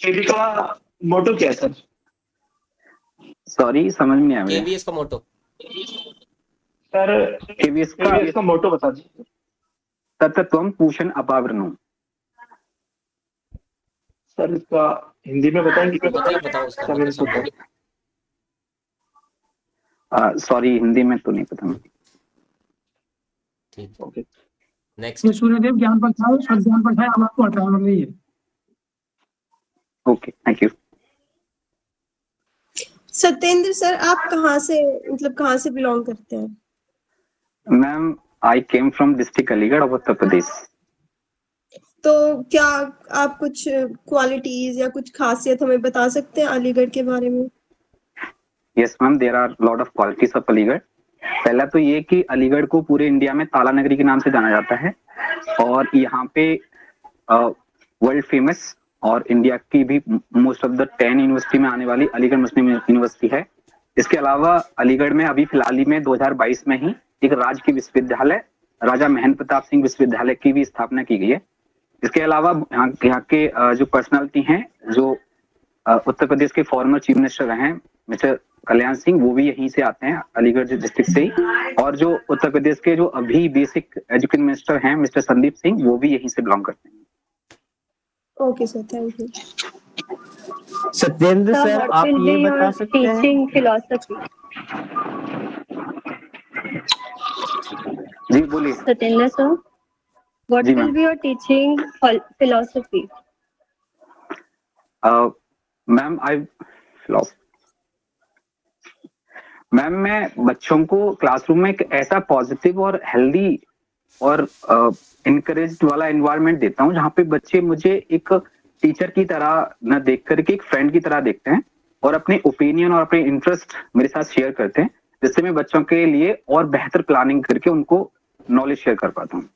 केबी का मोटो क्या है सर? सॉरी समझ में नहीं आया मुझे। केवीएस का मोटो सर केवीएस का मोटो बता दीजिए। तत्त्वम पूषण अपावरणम। सर इसका हिंदी में बताएंगे? मतलब बताओ उसका मतलब समझो। सॉरी हिंदी में तो नहीं पता मुझे। ठीक, ओके नेक्स्ट। ये सूर्यदेव ज्ञान प्रसाद और ज्ञान प्रसाद आप आपको हटाना चाहिए। Okay thank you. Satyendra sir, आप कहाँ से, मतलब कहाँ से बिलोंग करते हैं? Ma'am I came from district Aligarh of Uttar Pradesh. तो क्या आप कुछ क्वालिटीज या कुछ खासियत हमें बता सकते हैं अलीगढ़ के बारे में? Yes ma'am, there are lot of qualities of Aligarh. पहला तो ये कि अलीगढ़ को पूरे इंडिया में ताला नगरी के नाम से जाना जाता है और यहाँ पे वर्ल्ड फेमस और इंडिया की भी मोस्ट ऑफ द 10 यूनिवर्सिटी में आने वाली अलीगढ़ मुस्लिम यूनिवर्सिटी है। इसके अलावा अलीगढ़ में अभी फिलहाल ही में 2022 में ही एक राजकीय विश्वविद्यालय राजा महेंद्र प्रताप सिंह विश्वविद्यालय की भी स्थापना की गई है। इसके अलावा यहाँ के जो पर्सनालिटी हैं, जो उत्तर प्रदेश के फॉर्मर चीफ मिनिस्टर हैं मिस्टर कल्याण सिंह, वो भी यहीं से आते हैं, अलीगढ़ डिस्ट्रिक्ट से ही। और जो उत्तर प्रदेश के जो अभी बेसिक एजुकेशन मिनिस्टर हैं मिस्टर संदीप सिंह, वो भी यहीं से बिलोंग करते हैं। Okay sir, thank you. Satyendra sir, आप ये बता सकते हैं टीचिंग फिलॉसफी? जी बोलिए। Satyendra sir, what will be your teaching philosophy? Ma'am मैं बच्चों को क्लासरूम में एक ऐसा पॉजिटिव और हेल्दी और इनकरेज वाला एनवायरनमेंट देता हूँ जहाँ पे बच्चे मुझे एक टीचर की तरह न देख करके एक फ्रेंड की तरह देखते हैं और अपने ओपिनियन और अपने इंटरेस्ट मेरे साथ शेयर करते हैं, जिससे मैं बच्चों के लिए और बेहतर प्लानिंग करके उनको नॉलेज शेयर कर पाता हूँ।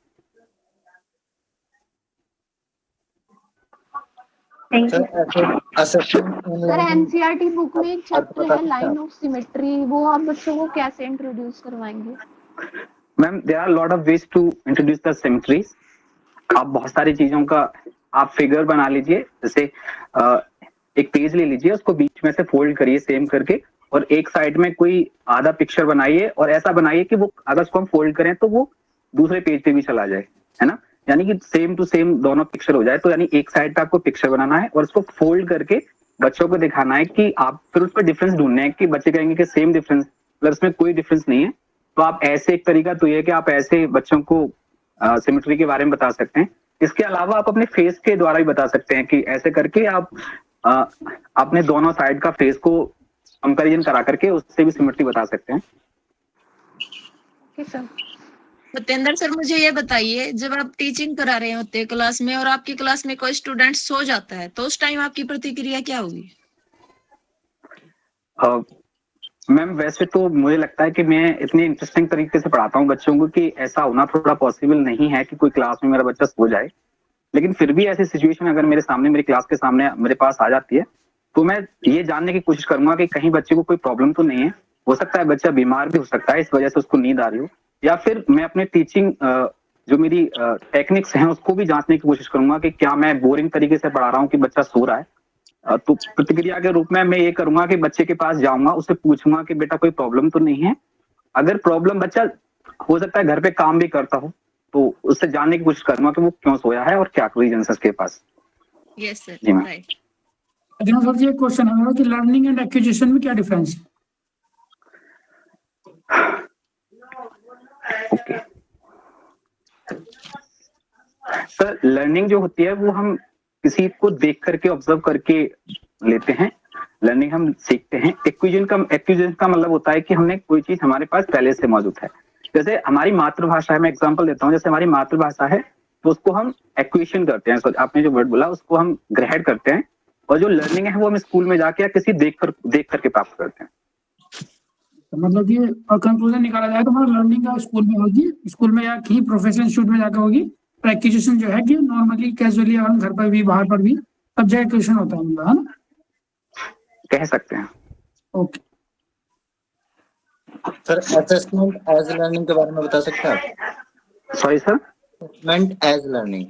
सर एनसीईआरटी बुक में एक चैप्टर है लाइन ऑफ सिमेट्री, वो आप बच्चों को कैसे इंट्रोड्यूस करवाएंगे? Ma'am there are lot of ways to introduce the symmetries. आप बहुत सारी चीजों का आप फिगर बना लीजिए, जैसे एक पेज ले लीजिए, उसको बीच में से फोल्ड करिए सेम करके और एक साइड में कोई आधा पिक्चर बनाइए और ऐसा बनाइए कि वो अगर उसको हम फोल्ड करें तो वो दूसरे पेज पे भी चला जाए, है ना, यानी कि सेम टू सेम दोनों पिक्चर हो जाए। तो यानी एक साइड पे आपको पिक्चर बनाना है और उसको फोल्ड करके बच्चों को दिखाना है कि आप फिर उस पर डिफरेंस ढूंढने हैं कि बच्चे कहेंगे कि सेम डिफरेंस, मतलब इसमें कोई डिफरेंस नहीं है। तो आप ऐसे एक तरीका तो ये कि आप ऐसे बच्चों को सिमेट्री के बारे में बता सकते हैं। इसके अलावा आप अपने फेस के द्वारा भी बता सकते हैं कि ऐसे करके आप अपने दोनों साइड का फेस को कंपैरिजन करा करके उससे भी सिमेट्री बता सकते हैं। सत्येंद्र सर, मुझे ये बताइए, जब आप टीचिंग करा रहे होते हैं क्लास में और आपकी क्लास में कोई स्टूडेंट सो जाता है तो उस टाइम आपकी प्रतिक्रिया क्या होगी? मैम वैसे तो मुझे लगता है कि मैं इतने इंटरेस्टिंग तरीके से पढ़ाता हूँ बच्चों को कि ऐसा होना थोड़ा पॉसिबल नहीं है कि कोई क्लास में मेरा बच्चा सो जाए। लेकिन फिर भी ऐसी सिचुएशन अगर मेरे सामने, मेरी क्लास के सामने मेरे पास आ जाती है तो मैं ये जानने की कोशिश करूंगा कि कहीं बच्चे को कोई प्रॉब्लम तो नहीं है। हो सकता है बच्चा बीमार भी हो सकता है, इस वजह से उसको नींद आ रही हो, या फिर मैं अपने टीचिंग जो मेरी टेक्निक्स हैं उसको भी जांचने की कोशिश करूंगा कि क्या मैं बोरिंग तरीके से पढ़ा रहा हूँ कि बच्चा सो रहा है। तो प्रतिक्रिया के रूप में मैं ये करूंगा कि बच्चे के पास जाऊंगा, उससे पूछूंगा कि बेटा कोई प्रॉब्लम तो नहीं है। अगर प्रॉब्लम, बच्चा हो सकता है घर पे काम भी करता हो, तो उससे जानने की कोशिश करूंगा कि वो क्यों सोया है और क्या रीजन है उसके पास। यस सर, जी मैम। राइट। अगला सर जी एक क्वेश्चन है मेरा कि लर्निंग एंड एक्विजिशन में क्या डिफरेंस है? ओके सर, लर्निंग जो होती है वो हम किसी को देख करके ऑब्जर्व करके लेते हैं, लर्निंग हम सीखते हैं। एक्विजिशन का मतलब होता है कि हमने कोई चीज हमारे पास पहले से मौजूद है। जैसे हमारी मातृभाषा है, मैं एग्जांपल देता हूँ, जैसे हमारी मातृभाषा है तो उसको हम एक्विजिशन करते हैं, आपने जो वर्ड बोला उसको हम ग्रहण करते हैं, और जो लर्निंग है वो हम स्कूल में जाके या किसी देख करके प्राप्त करते हैं। मतलब कि कंक्लूजन निकाला जाए तो मतलब लर्निंग का स्कूल में होगी, स्कूल में या कहीं प्रोफेशनल इंस्टीट्यूट में जाकर होगी। प्रैक्टिसेशन जो है कि नॉर्मली कैजुअली हम घर पर भी बाहर पर भी सब जगह ट्यूशन होता है मतलब, है ना? कह सकते हैं। Okay sir assessment as learning के बारे में बता सकते हैं आप? Sorry sir, assessment as learning.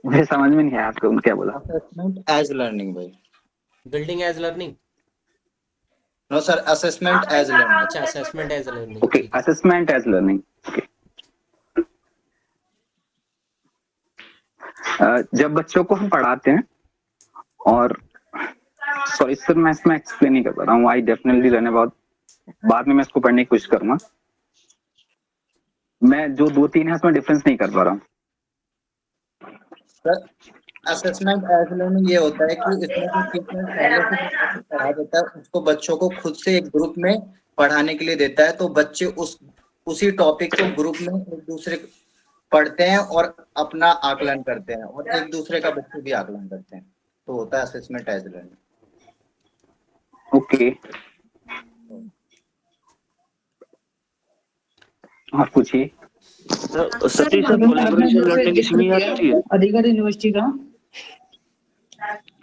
मुझे समझ में नहीं आया आपको क्या बोला। असेसमेंट एज लर्निंग भाई। Building as learning. No sir, assessment as learning. अच्छा, assessment as learning. Okay, assessment as learning. जब बच्चों को हम पढ़ाते हैं और सॉरी सर मैं इसमें एक्सप्लेन नहीं कर पा रहा हूँ, आई डेफिनेटली लर्न अबाउट, बाद में मैं इसको पढ़ने की कोशिश करूंगा। मैं जो 2-3 है उसमें डिफरेंस नहीं कर पा रहा हूँ। सर असेसमेंट एज लर्निंग ये होता है कि इसमें जो टीचर पहले से पढ़ा देता है उसको बच्चों को खुद से एक ग्रुप में पढ़ाने के लिए देता है, तो बच्चे उसी टॉपिक को ग्रुप में एक दूसरे पढ़ते हैं और अपना आकलन करते हैं और एक दूसरे का बच्चे भी आकलन करते हैं, तो होता है असेसमेंट एज लर्निंग। ओके, आप पूछिए। सतीश सर, कोलैबोरेशन लर्निंग इसमें आती है? अलीगढ़ यूनिवर्सिटी का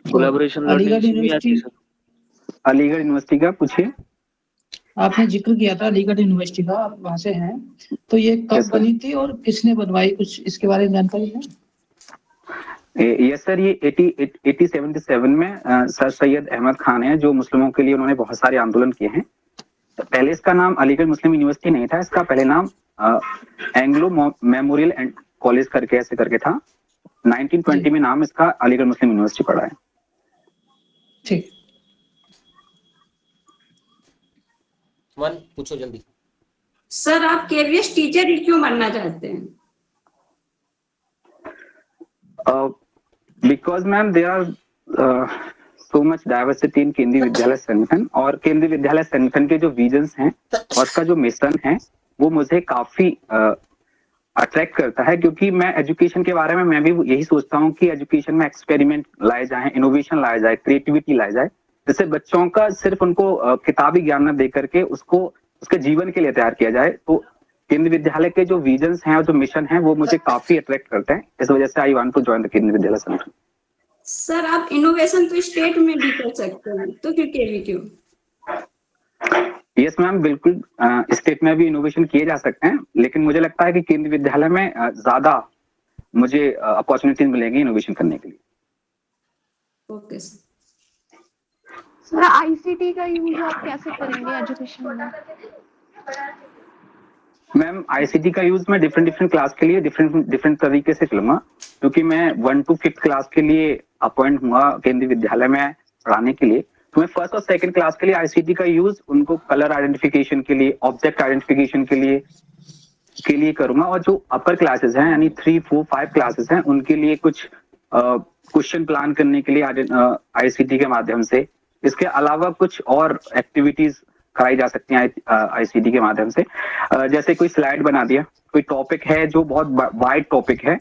कोलैबोरेशन लर्निंग इसमें आती है सर? अलीगढ़ यूनिवर्सिटी का पूछिए। आपने जिक्र किया था अलीगढ़ यूनिवर्सिटी का, आप वहां से हैं, तो ये कब बनी थी और किसने बनवाई, कुछ इसके बारे में जानकारी है? यस सर, ये 1877 में सर सैयद अहमद खान है जो मुस्लिमों के लिए उन्होंने बहुत सारे आंदोलन किए हैं। पहले इसका नाम अलीगढ़ मुस्लिम यूनिवर्सिटी नहीं था, इसका पहले नाम एंग्लो मेमोरियल एंड कॉलेज करके ऐसे करके था। 1920 में नाम इसका अलीगढ़ मुस्लिम यूनिवर्सिटी पड़ा है। ठीक, वन पूछो जल्दी। सर आप केवीएस टीचर क्यों बनना चाहते हैं? Because ma'am there are so much diversity in Kendriya Vidyalaya संगठन, और केंद्रीय विद्यालय संगठन के जो विजन्स हैं और उसका जो मिशन है वो मुझे काफी अट्रैक्ट करता है, क्योंकि मैं एजुकेशन के बारे में मैं भी यही सोचता हूँ कि एजुकेशन में एक्सपेरिमेंट लाए जाए, इनोवेशन लाया जाए, क्रिएटिविटी लाया जाए, जिससे बच्चों का सिर्फ उनको किताबी ज्ञान न दे करके उसको उसके जीवन के लिए तैयार किया जाए। तो केंद्रीय विद्यालय के जो विजन्स हैं और जो मिशन है वो मुझे काफी अट्रैक्ट करते हैं, इस वजह से I want to join the Kendriya Vidyalaya संगठन। सर आप इनोवेशन तो स्टेट में भी कर सकते हैं, तो फिर केवी क्यों? यस मैम, बिल्कुल स्टेट में भी इनोवेशन किए जा सकते हैं, लेकिन मुझे लगता है कि केंद्रीय विद्यालय में ज्यादा मुझे अपॉर्चुनिटीज मिलेंगी इनोवेशन करने के लिए। ओके सर, आईसीटी का यूज आप कैसे करेंगे एजुकेशन में? मैम आईसीटी का यूज मैं डिफरेंट क्लास के लिए डिफरेंट तरीके से करूंगा, क्योंकि मैं 1 to 5th क्लास के लिए अपॉइंट हुआ केंद्रीय विद्यालय में पढ़ाने के लिए। तो मैं 1st और 2nd क्लास के लिए आईसीटी का यूज उनको कलर आइडेंटिफिकेशन के लिए, ऑब्जेक्ट आइडेंटिफिकेशन के लिए करूंगा, और जो अपर क्लासेस हैं यानी 3, 4, 5 क्लासेस हैं उनके लिए कुछ क्वेश्चन प्लान करने के लिए आईसीटी के माध्यम से। इसके अलावा कुछ और एक्टिविटीज कराई जा सकती हैं आईसीटी के माध्यम से, जैसे कोई स्लाइड बना दिया, कोई टॉपिक है जो बहुत वाइड टॉपिक है,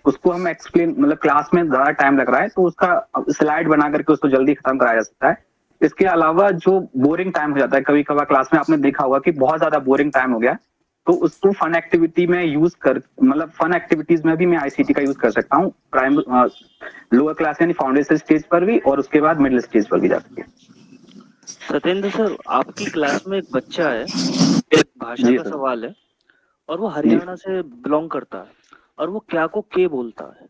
उसको हम एक्सप्लेन मतलब क्लास में ज्यादा टाइम लग रहा है तो उसका स्लाइड बना करके उसको जल्दी खत्म कराया जा सकता है। इसके अलावा जो बोरिंग टाइम हो जाता है कभी कभार क्लास में, आपने देखा होगा कि बहुत ज्यादा बोरिंग टाइम हो गया, तो उसको फन एक्टिविटी में यूज कर मतलब फन एक्टिविटीज में भी मैं आईसीटी का यूज कर सकता हूँ, लोअर क्लास यानी फाउंडेशन स्टेज पर भी और उसके बाद मिडिल स्टेज पर भी जा सकते हैं। सत्येंद्र सर, आपकी क्लास में एक बच्चा है, एक भाषा का सवाल है और वो हरियाणा से बिलोंग करता है और वो क्या को के बोलता है,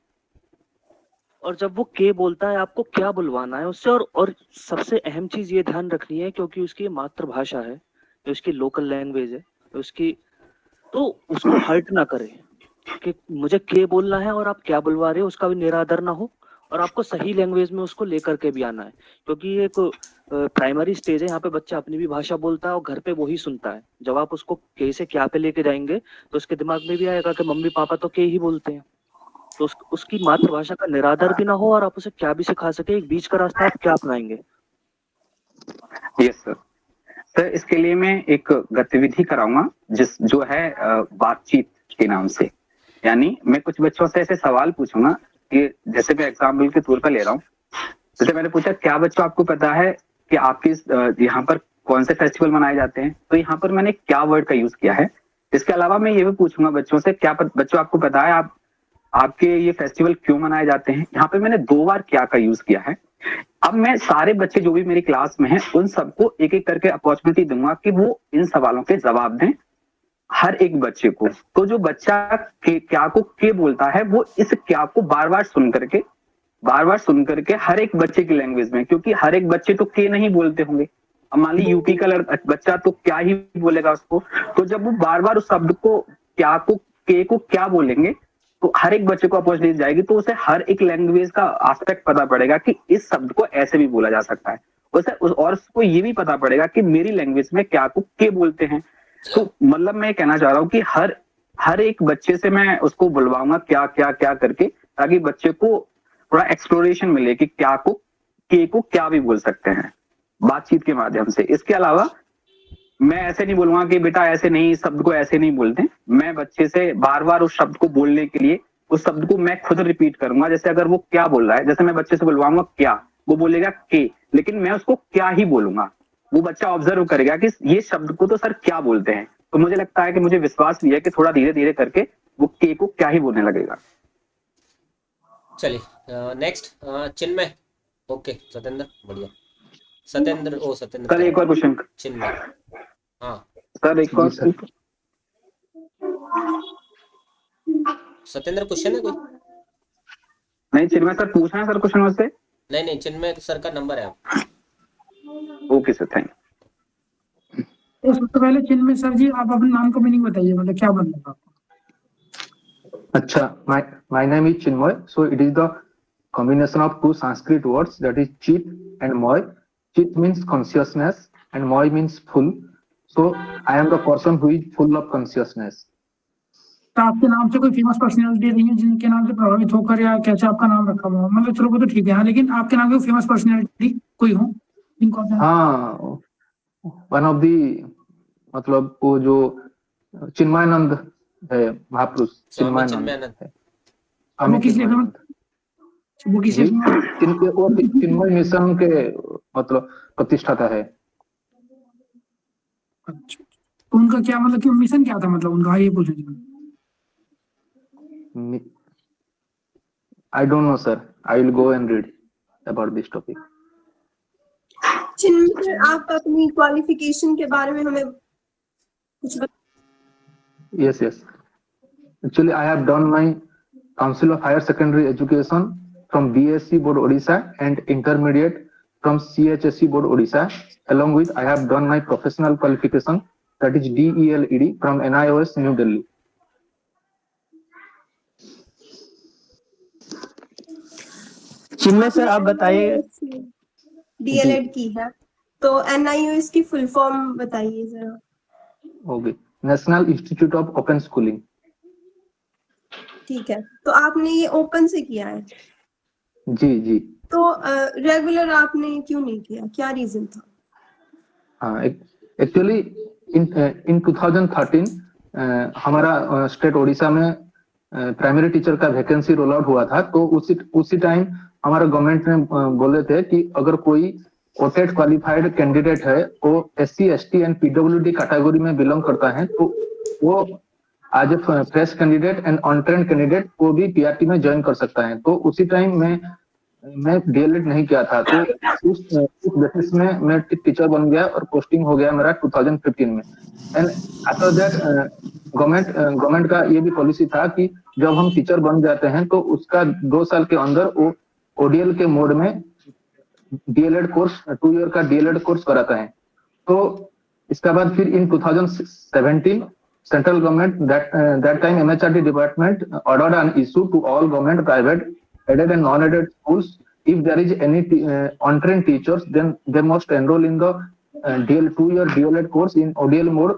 और जब वो के बोलता है आपको क्या बुलवाना है उससे, और सबसे अहम चीज ये ध्यान रखनी है क्योंकि उसकी मातृभाषा है, उसकी लोकल लैंग्वेज है, उसकी, तो उसको हर्ट ना करे कि मुझे के बोलना है और आप क्या बुलवा रहे हो, उसका भी निरादर ना हो, और आपको सही लैंग्वेज में उसको लेकर के भी आना है, क्योंकि ये एक प्राइमरी स्टेज है, यहाँ पे बच्चा अपनी भी भाषा बोलता है और घर पे वही सुनता है। जब आप उसको के से क्या पे लेके जाएंगे तो उसके दिमाग में भी आएगा कि मम्मी पापा तो के ही बोलते हैं, तो उसकी मातृभाषा का निरादर भी ना हो और आप उसे क्या भी सिखा सके, एक बीच का रास्ता आप क्या अपनाएंगे? यस सर, सर इसके लिए मैं एक गतिविधि कराऊंगा जो है बातचीत के नाम से, यानी मैं कुछ बच्चों से ऐसे सवाल पूछूंगा कि जैसे मैं एग्जाम्पल के तौर पर ले रहा हूँ, जैसे मैंने पूछा क्या बच्चों आपको पता है कि आपके यहाँ पर कौन से फेस्टिवल मनाए जाते हैं, तो यहाँ पर मैंने क्या वर्ड का यूज किया है। इसके अलावा मैं ये भी पूछूंगा बच्चों से, क्या बच्चों आपको पता है आपके ये फेस्टिवल क्यों मनाए जाते हैं। यहाँ पे मैंने 2 बार क्या का यूज किया है। अब मैं सारे बच्चे जो भी मेरी क्लास में हैं उन सबको एक एक करके अपॉर्चुनिटी दूंगा कि वो इन सवालों के जवाब दें, हर एक बच्चे को। तो जो बच्चा क्या को के बोलता है वो इस क्या को बार बार सुन करके हर एक बच्चे की लैंग्वेज में, क्योंकि हर एक बच्चे तो के नहीं बोलते होंगे। अब मान ली यूपी का बच्चा तो क्या ही बोलेगा उसको, तो जब वो बार बार उस शब्द को क्या को के को क्या बोलेंगे तो हर एक बच्चे को अपॉर्चुनिटी जाएगी, तो उसे हर एक लैंग्वेज का एस्पेक्ट पता पड़ेगा कि इस शब्द को ऐसे भी बोला जा सकता है। और उसको ये भी पता पड़ेगा कि मेरी लैंग्वेज में क्या को के बोलते हैं। तो मतलब मैं कहना चाह रहा हूँ कि हर एक बच्चे से मैं उसको बुलवाऊंगा क्या क्या क्या करके, ताकि बच्चे को थोड़ा एक्सप्लोरेशन मिले कि क्या को के को क्या भी बोल सकते हैं बातचीत के माध्यम से। इसके अलावा मैं ऐसे नहीं बोलूंगा कि बेटा ऐसे नहीं, इस शब्द को ऐसे नहीं बोलते। मैं बच्चे से बार बार उस शब्द को बोलने के लिए उस शब्द को मैं खुद रिपीट करूंगा। जैसे अगर वो क्या बोल रहा है, जैसे मैं बच्चे से बुलवाऊंगा क्या, वो बोलेगा के, लेकिन मैं उसको क्या ही बोलूंगा। वो बच्चा ऑब्जर्व करेगा कि ये शब्द को तो सर क्या बोलते हैं। तो मुझे लगता है कि मुझे विश्वास भी है कि थोड़ा धीरे धीरे करके वो के को क्या ही बोलने लगेगा। चलिए नेक्स्ट चिन्मय। ओके सत्येंद्र, बढ़िया। सत्येंद्र सर एक और क्वेश्चन। चिन्मय, हाँ सर एक और सत्येंद्र क्वेश्चन है कोई? नहीं चिन्मय सर पूछना है सर क्वेश्चन मुझसे। नहीं चिन्मय सर का नंबर है आप। Okay sir, thank you. तो सबसे पहले चिन्मय सर जी आप अपने नाम का मीनिंग बताइए, मतलब क्या बनना है आपको? अच्छा, my name is Chinmoy. So it is the combination of 2 Sanskrit words, that is chit and moy. Chit means consciousness and moy means full. So I am the person who is full of consciousness. तो आपके नाम से कोई famous personality रही है जिनके नाम से प्रभावित होकर या कैसे आपका नाम रखा हुआ, मतलब चलो वो तो ठीक है, हाँ, लेकिन आपके नाम की फेमस पर्सनालिटी कोई हो जिनको आप हाँ, वन ऑफ दी, मतलब वो जो चिन्मयानंद है, महापुरुष चिन्मयानंद है। वो किस लिए चिन्मय मिशन के मतलब प्रतिष्ठाता है। अच्छा, उनका क्या मतलब कि मिशन क्या था, मतलब उनका, ये पूछ रही I don't know sir. I will go and read about this topic. चिन्मय आप अपनी क्वालिफिकेशन के बारे में हमें कुछ Yes. Actually, I have done my Council of Higher Secondary Education from BSc Board Odisha and intermediate from CHSE Board Odisha. Along with, I have done my professional qualification, that is DELED from NIOS New Delhi. Chinmay sir आप बताइए। DElEd की है तो NIOS की full form बताइए जरा। Okay, national institute of open schooling. ठीक है, तो आपने ये ओपन से किया है? जी। तो रेगुलर आपने क्यों नहीं किया, क्या रीजन था? हाँ, एक्चुअली इन 2013 हमारा स्टेट ओडिशा में प्राइमरी टीचर का वैकेंसी रोल आउट हुआ था। तो उसी टाइम हमारा गवर्नमेंट ने बोले थे कि अगर कोई ओटेट क्वालिफाइड कैंडिडेट है, वो SC ST and PWD category में बिलोंग करता है, तो वो as a fresh candidate and untrained candidate वो भी PRT में ज्वाइन कर सकता है। तो उसी टाइम मैं डीएलएड नहीं किया था, तो उस बेसिस में मैं टीचर बन गया और पोस्टिंग हो गया मेरा 2015 में। एंड आफ्टर दैट गवर्नमेंट का ये भी पॉलिसी था कि जब हम टीचर बन जाते हैं तो उसका 2 साल के अंदर वो ODL के मोड में डीएलएड कोर्स 2 ईयर का डीएलएड कोर्स कराता है। तो इसके बाद फिर इन 2017 central government that time MHRD department ordered an issue to all government, private, aided and non-aided schools. If there is any untrained teachers, then they must enroll in the 2-year DLED course in ODL mode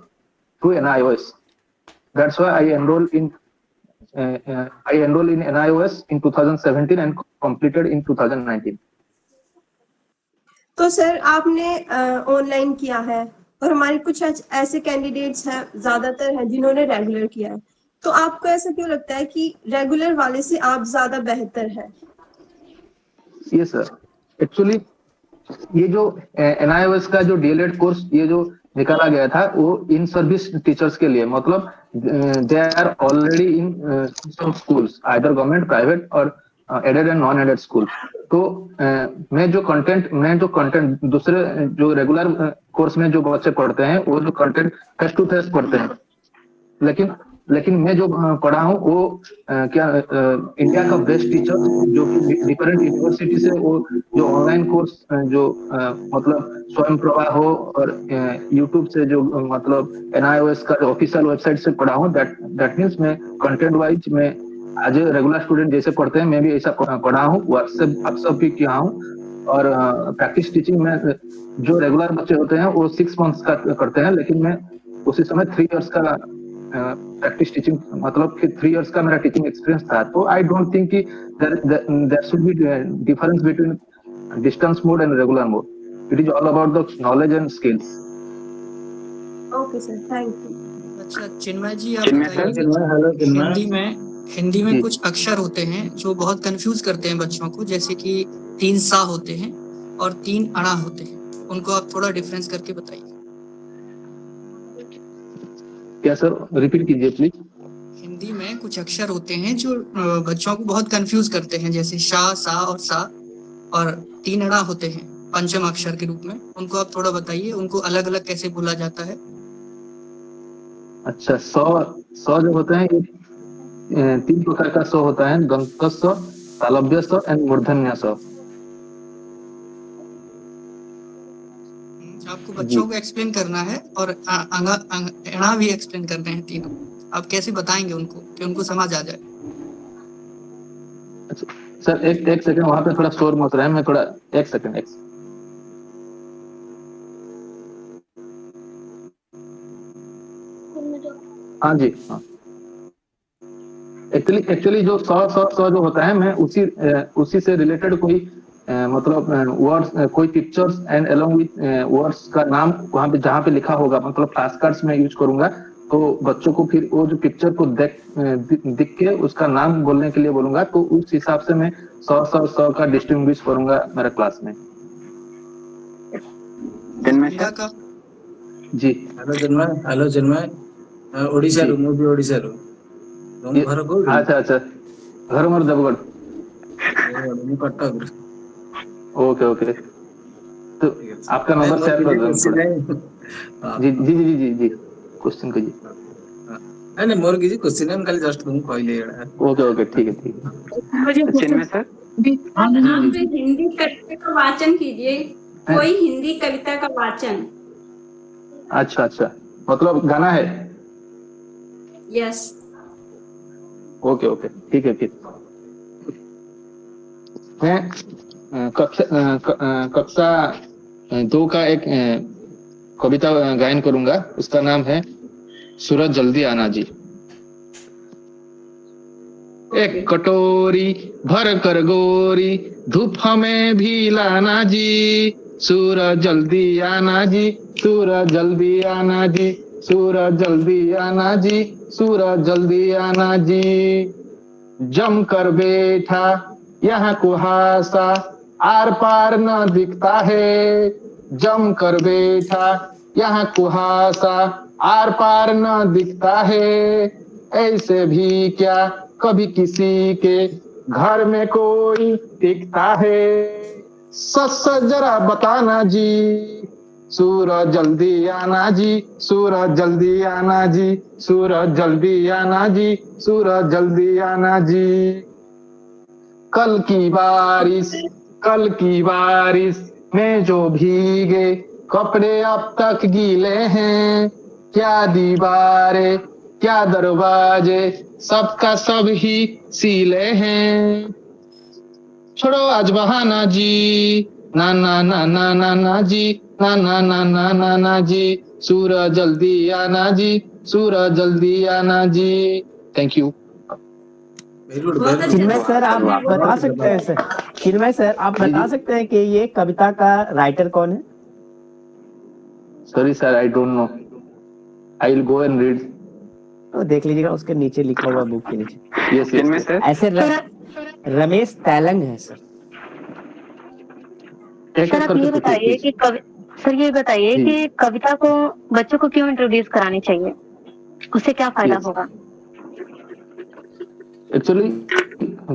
through NIOS. That's why I enrolled in NIOS in 2017 and completed in 2019. तो sir आपने online किया है और हमारे कुछ ऐसे candidates हैं, ज्यादातर हैं जिन्होंने रेगुलर किया है, तो आपको ऐसा क्यों लगता है कि रेगुलर वाले से आप ज्यादा बेहतर है? Yes sir. Actually ये जो NIOS का जो DLED कोर्स ये जो निकाला गया था वो इन सर्विस टीचर्स के लिए, मतलब they are already in some schools either government, private or aided and non aided school. तो मैं जो कंटेंट दूसरे जो रेगुलर कोर्स में जो बच्चे पढ़ते हैं वो जो कंटेंट फेस टू फेस पढ़ते हैं, लेकिन मैं जो पढ़ा हूँ वो इंडिया का बेस्ट टीचर जो डिफरेंट यूनिवर्सिटी से वो जो ऑनलाइन कोर्स जो मतलब स्वयं प्रभा हो और यूट्यूब से जो मतलब NIOS का ऑफिशियल वेबसाइट से पढ़ा हूँ। दैट मीन्स मैं कंटेंट वाइज मैं एज ए रेगुलर स्टूडेंट जैसे पढ़ते हैं मैं भी ऐसा पढ़ा हूँ, व्हाट्सएप भी किया हूँ। और प्रैक्टिस टीचिंग में जो रेगुलर बच्चे होते हैं वो 6 मंथ्स का करते हैं, लेकिन मैं उसी समय 3 इयर्स का प्रैक्टिस टीचिंग मतलब कि 3 इयर्स का मेरा टीचिंग एक्सपीरियंस था। तो आई डोंट थिंक कि there should be difference between distance mode and regular mode. It is all about the knowledge and skills. Okay sir, thank you. अच्छा चिन्मय जी, आप बताइए, हिंदी में कुछ अक्षर होते हैं जो बहुत कंफ्यूज करते हैं बच्चों को, जैसे कि 3 सा होते हैं और 3 अणा होते हैं, उनको आप थोड़ा डिफरेंस करके बताइए। क्या सर, रिपीट कीजिए प्लीज। हिंदी में कुछ अक्षर होते हैं जो बच्चों को बहुत कंफ्यूज करते हैं, जैसे शा, सा और सा, और 3 अणा होते हैं पंचम अक्षर के रूप में, उनको आप थोड़ा बताइए, उनको अलग अलग कैसे बोला जाता है। अच्छा, सौ जो होते हैं 3 प्रकार का सौ होता है, दंत सौ, तालव्य सौ एंड मूर्धन्य सौ। आपको बच्चों को एक्सप्लेन करना है और अणा भी एक्सप्लेन करने हैं तीनों। आप कैसे बताएंगे उनको कि उनको समझ आ जाए। अच्छा सर, एक सेकंड, वहां पे थोड़ा शोर मच रहा है, मैं थोड़ा एक सेकंड। हाँ जी, हाँ। एक्चुअली जो सौ जो होता है, मैं उसी से रिलेटेड कोई मतलब वर्ड्स, कोई pictures and along with words का नाम वहां पे जहाँ पे लिखा होगा, मतलब फ्लैश कार्ड्स में यूज करूंगा, तो बच्चों को फिर वो जो पिक्चर को दिख के उसका नाम बोलने के लिए बोलूंगा, तो उस हिसाब से मैं सौ का डिस्टिंग्विश करूंगा मेरे क्लास में। जी हेलो जन्मय, ओडिशा रू, मु भी ओडिशा रू। तुम घर को? अच्छा, घर मोर देवगढ़। कटक। ओके, तो आपका नंबर शेयर कर दो। जी, क्वेश्चन कीजिए। नहीं मोर किसी क्वेश्चन है, खाली जस्ट तुम कहले एड़ा। ओके, ठीक है। चिन्मय सर, आप हिंदी कविता का वाचन कीजिए, कोई हिंदी कविता का वाचन। अच्छा, मतलब गाना है? यस। ओके, ठीक है। फिर मैं कक्षा 2 का एक कविता गायन करूंगा, उसका नाम है सूरज जल्दी आना जी। एक कटोरी भर कर गोरी, धूप हमें भी लाना जी, सूरज जल्दी आना जी, सूरज जल्दी आना जी, सूरज जल्दी आना जी, सूरज जल्दी आना जी। जम कर बैठा यहाँ कुहासा, आर पार न दिखता है, जम कर बैठा यहाँ कुहासा, आर पार न दिखता है। ऐसे भी क्या कभी किसी के घर में कोई टिकता है, सच जरा बताना जी, सूरज जल्दी आना जी, सूरज जल्दी आना जी, सूरज जल्दी आना जी, सूरज जल्दी आना जी। कल की बारिश में जो भीगे कपड़े अब तक गीले हैं, क्या दीवारें क्या दरवाजे सबका सब ही सीले हैं। छोड़ो आज बहाना जी, ना जी, ना जी, सूरज जल्दी आना जी, सूरज जल्दी आना जी। Thank you. चिन्मय सर, आप बता सकते हैं सर? चिन्मय सर, आप बता सकते हैं कि ये कविता का राइटर कौन है? Sorry sir, I don't know, I will go and read. तो देख लीजिएगा, उसके नीचे लिखा हुआ बुक के नीचे। Yes sir. ऐसे रमेश तैलंग है सर। एक सर एक आप ये करके पूछिए बताइए प्लीज। सर ये बताइए जी। कि कविता को बच्चों को क्यों इंट्रोड्यूस करानी चाहिए, उससे क्या फायदा Yes. होगा? एक्चुअली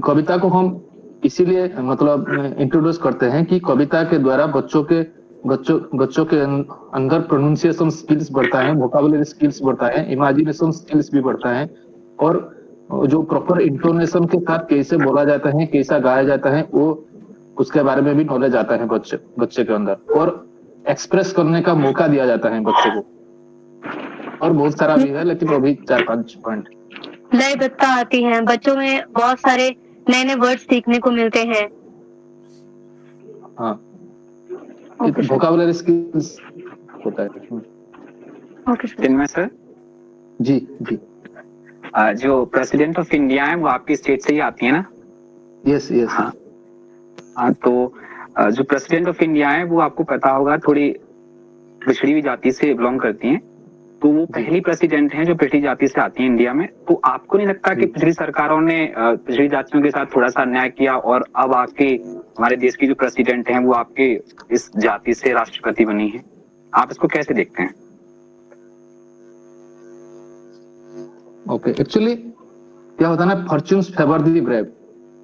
कविता को हम इसीलिए मतलब इंट्रोड्यूस करते हैं कि कविता के द्वारा बच्चों के अंदर प्रोनाउंसिएशन स्किल्स बढ़ता है, वोकैबुलरी स्किल्स बढ़ता है, इमेजिनेशन स्किल्स भी बढ़ता है, और जो प्रॉपर इंटोनेशन के साथ कैसे बोला जाता है, कैसा गाया जाता है, वो उसके बारे में भी नॉलेज आता है बच्चे के अंदर, और एक्सप्रेस करने का मौका दिया जाता है बच्चे को। और बहुत सारा भी है, लेकिन वो भी 4-5 पॉइंट। लयबद्धता आती है, बच्चों में बहुत सारे नए नए वर्ड सीखने को मिलते हैं। हाँ, वोकैबुलरी स्किल्स होता है। ओके चिन्मय सर जी जी। जो प्रेसिडेंट ऑफ इंडिया है वो आपकी स्टेट से ही आती है ना? Yes yes. हाँ, तो जो प्रेसिडेंट ऑफ इंडिया है वो आपको पता होगा थोड़ी पिछड़ी हुई जाति से बिलोंग करती हैं, तो वो पहली प्रेसिडेंट हैं जो पिछड़ी जाति से आती है इंडिया में। तो आपको नहीं लगता कि पिछड़ी सरकारों ने पिछड़ी जातियों के साथ थोड़ा सा अन्याय किया, और अब आपके हमारे देश की जो प्रेसिडेंट हैं वो आपके इस जाति से राष्ट्रपति बनी है? आप इसको कैसे देखते हैं? ओके, एक्चुअली क्या होता है ना, फॉर्च्यून्स फेवर द ब्रेव।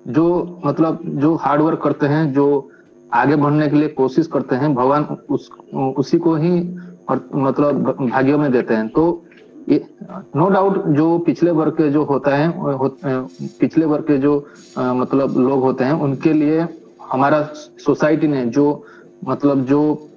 जो मतलब जो हार्ड वर्क करते हैं, जो आगे बढ़ने के लिए कोशिश करते हैं, भगवान उसी को ही मतलब भाग्यों में देते हैं। तो नो डाउट जो पिछले वर्ग के जो होता है पिछले वर्ग के जो मतलब लोग होते हैं, उनके लिए हमारा सोसाइटी ने जो मतलब जो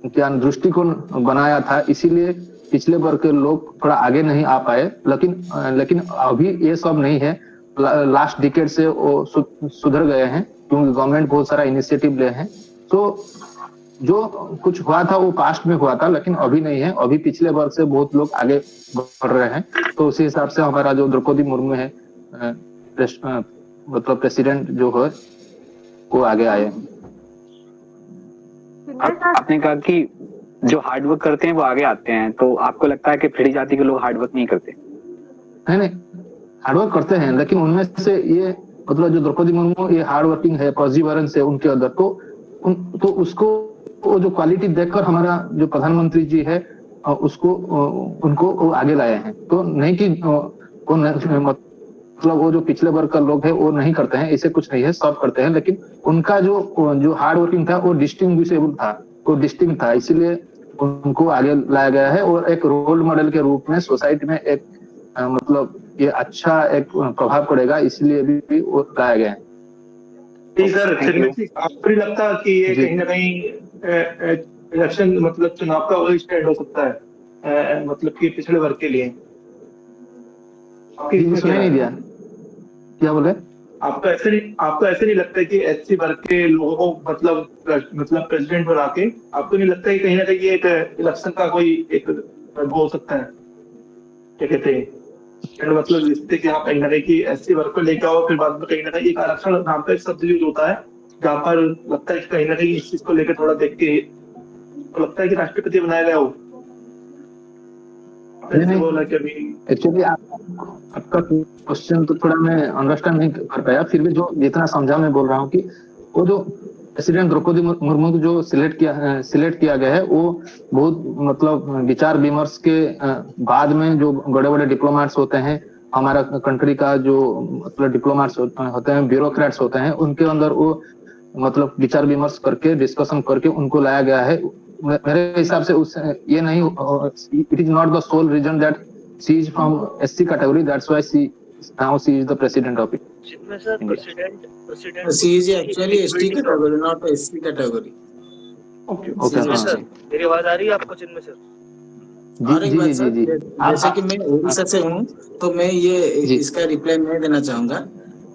क्या दृष्टिकोण बनाया था, इसीलिए पिछले वर्ग के लोग थोड़ा आगे नहीं आ पाए। लेकिन अभी ये सब नहीं है, लास्ट डिकेड से वो सुधर गए हैं, क्योंकि गवर्नमेंट बहुत सारा इनिशिएटिव ले हैं। तो जो कुछ हुआ था वो पास्ट में हुआ था, लेकिन अभी नहीं है। अभी पिछले वर्ग से बहुत लोग आगे बढ़ रहे हैं। तो उसी हिसाब से हमारा जो द्रौपदी मुर्मू है मतलब प्रेसिडेंट जो है वो आगे आए हैं। आपने कहा कि जो हार्ड वर्क करते हैं वो आगे आते हैं, तो आपको लगता है कि पिछड़ी जाति के लोग हार्ड वर्क नहीं करते? नहीं, हार्ड वर्क करते हैं, लेकिन उनमें से ये मतलब जो द्रौपदी मुर्मू ये हार्ड वर्किंग है, परसिवरेंस है उनके अंदर, तो उसको वो जो क्वालिटी देखकर हमारा जो प्रधानमंत्री जी है उसको उनको आगे लाए हैं। तो नहीं कि मतलब वो जो पिछले वर्ग का लोग है वो नहीं करते हैं, ऐसे कुछ नहीं है, सब करते हैं। लेकिन उनका जो हार्ड वर्किंग था वो डिस्टिंग्विशेबल था, वो डिस्टिंक्ट था, इसीलिए उनको आगे लाया गया है। और एक रोल मॉडल के रूप में सोसाइटी में एक मतलब ये अच्छा एक प्रभाव पड़ेगा, इसलिए भी वो लाया गया है। जी सर, आपको नहीं लगता कि ये कहीं ना कहीं इलेक्शन मतलब चुनाव का वही स्टैंड हो सकता है मतलब कि पिछड़े वर्ग के लिए? सुनाई नहीं दिया, क्या बोले? आपको ऐसे नहीं लगता कि एससी वर्ग के लोगों को मतलब प्रेसिडेंट बना के, आपको नहीं लगता कि कहीं ना कहीं ये एक इलेक्शन का कोई एक वो हो सकता है, क्या कहते हैं मतलब रिश्ते कि आप कहीं ना कहीं कि एससी वर्ग को लेकर आओ, फिर बाद में कहीं ना कहीं एक आरक्षण नाम का एक शब्द यूज होता है, जहाँ पर लगता है कि कहीं ना कहीं इस चीज को लेकर थोड़ा देख के तो लगता है कि राष्ट्रपति बनाया गया हो। एक्चुअली आपका क्वेश्चन तो थोड़ा मैं अंडरस्टैंड नहीं कर पाया, फिर भी जो जितना समझा मैं बोल रहा हूँ कि वो जो प्रेसिडेंट द्रौपदी मुर्मू को जो सिलेक्ट किया गया है, वो बहुत मतलब विचार विमर्श के बाद में जो बड़े बड़े डिप्लोमेट्स होते हैं, हमारा कंट्री का जो मतलब डिप्लोमेट्स होते हैं, ब्यूरोक्रेट्स होते हैं, उनके अंदर वो मतलब विचार विमर्श करके डिस्कशन करके उनको लाया गया है। मेरे हिसाब से ये नहीं, it is not the sole reason that she is from SC category, that's why she is the president of it. She is actually ST category, not SC category. Okay sir, मेरी आवाज आ रही है आपको चिन्मय सर? और एक बात sir, जैसे कि मैं उड़ीसा से हूँ, तो मैं ये इसका रिप्लाई नहीं देना चाहूंगा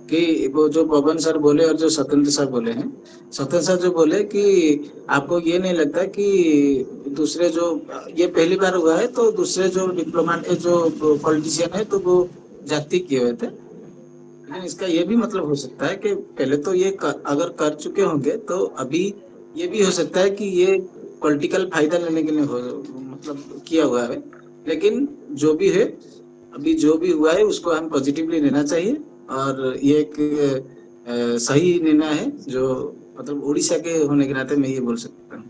कि वो जो पवन सर बोले और जो स्वतंत्र सर बोले हैं, स्वतंत्र सर जो बोले कि आपको ये नहीं लगता कि दूसरे जो ये पहली बार हुआ है, तो दूसरे जो डिप्लोमेट जो पॉलिटिशियन है तो वो जाति किए हुए थे, लेकिन इसका ये भी मतलब हो सकता है कि पहले तो ये अगर कर चुके होंगे तो अभी ये भी हो सकता है कि ये पॉलिटिकल फायदा लेने के लिए मतलब किया हुआ है। लेकिन जो भी है, अभी जो भी हुआ है उसको हम पॉजिटिवली लेना चाहिए, और ये एक सही निर्णय है जो मतलब उड़ीसा के होने के नाते मैं ये बोल सकता हूँ।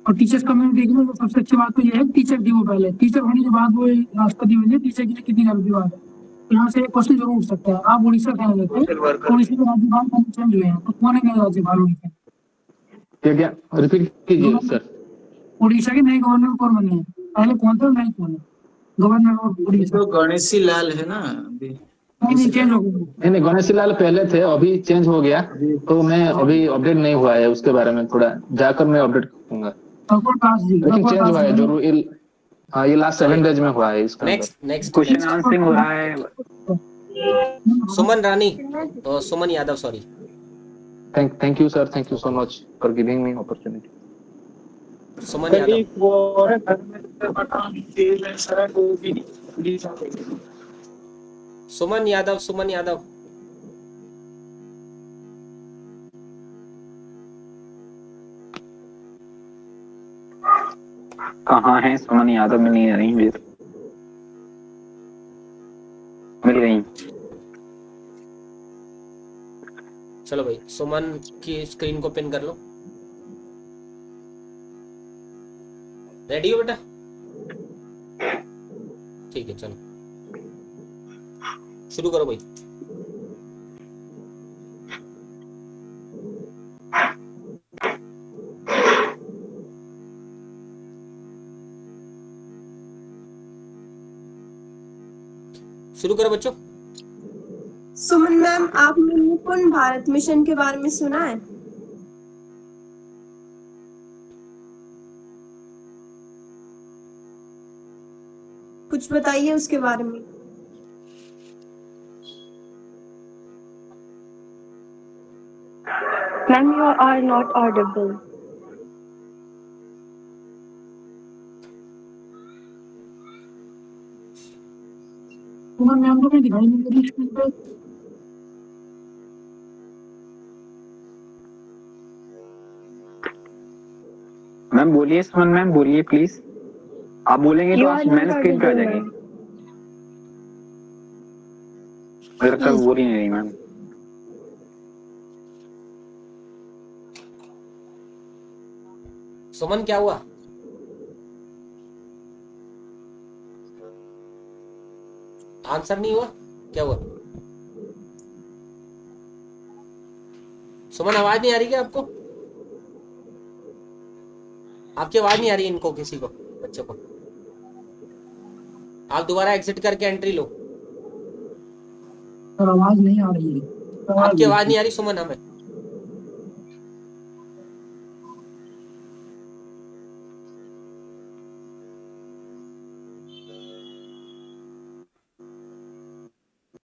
और टीचर्स कम्युनिटी में सबसे अच्छी बात तो ये है टीचर थी वो पहले, टीचर होने के बाद वो राष्ट्रपति बने, टीचर के लिए कितनी गर्व की बात है। यहाँ से एक क्वेश्चन जरूर उठ सकता है, आप उड़ीसा के रहते हैं, उड़ीसा के राज्यपाल कौन चेंज हुए हैं, तो कौन है नए राज्यपाल उड़ीसा? क्या रिपीट कीजिए सर। उड़ीसा के नए गवर्नर कौन बने हैं, पहले कौन थे नए कौन है गवर्नर उड़ीसा? तो गणेशी लाल है ना अभी। नहीं चेंज हो गया। नहीं गणेशी लाल पहले थे, अभी चेंज हो गया, तो मैं अभी अपडेट नहीं हुआ है उसके बारे में, थोड़ा जाकर मैं अपडेट करूंगा। लेकिन चेंज हुआ है जरूर, हाँ ये लास्ट 7 डेज में हुआ है इसका। नेक्स्ट क्वेश्चन आंसरिंग हो रहा है। Suman Rani, Suman Yadav, sorry. Thank you sir, thank you so much for giving me opportunity. Suman Yadav, Suman Yadav, Suman Yadav. कहाँ है सुमन यादव? में नहीं आ रही, मिल गई। चलो भाई, सुमन की स्क्रीन को पिन कर लो। रेडी हो बेटा? ठीक है, चलो शुरू करो भाई। शुरू करो बच्चों। सुमन मैम, आपने निपुण भारत मिशन के बारे में सुना है? कुछ बताइए उसके बारे में। Ma'am, you are not audible. Suman ma'am को मैं दिखाई नहीं दे रही स्क्रीन पे। मैम बोलिए, सुमन मैम बोलिए प्लीज। आप बोलेंगे तो आप मैंने स्क्रीन पे आ जाएंगे। मेरे लगता है बोल ही नहीं रही मैम। सुमन क्या हुआ? आंसर नहीं हुआ, क्या हुआ? सुमन आवाज नहीं आ रही क्या आपको? आपकी आवाज नहीं आ रही इनको, किसी को, बच्चों को? आप दोबारा एग्जिट करके एंट्री लो। आवाज नहीं आ रही है। आपकी आवाज नहीं आ रही सुमन हमें।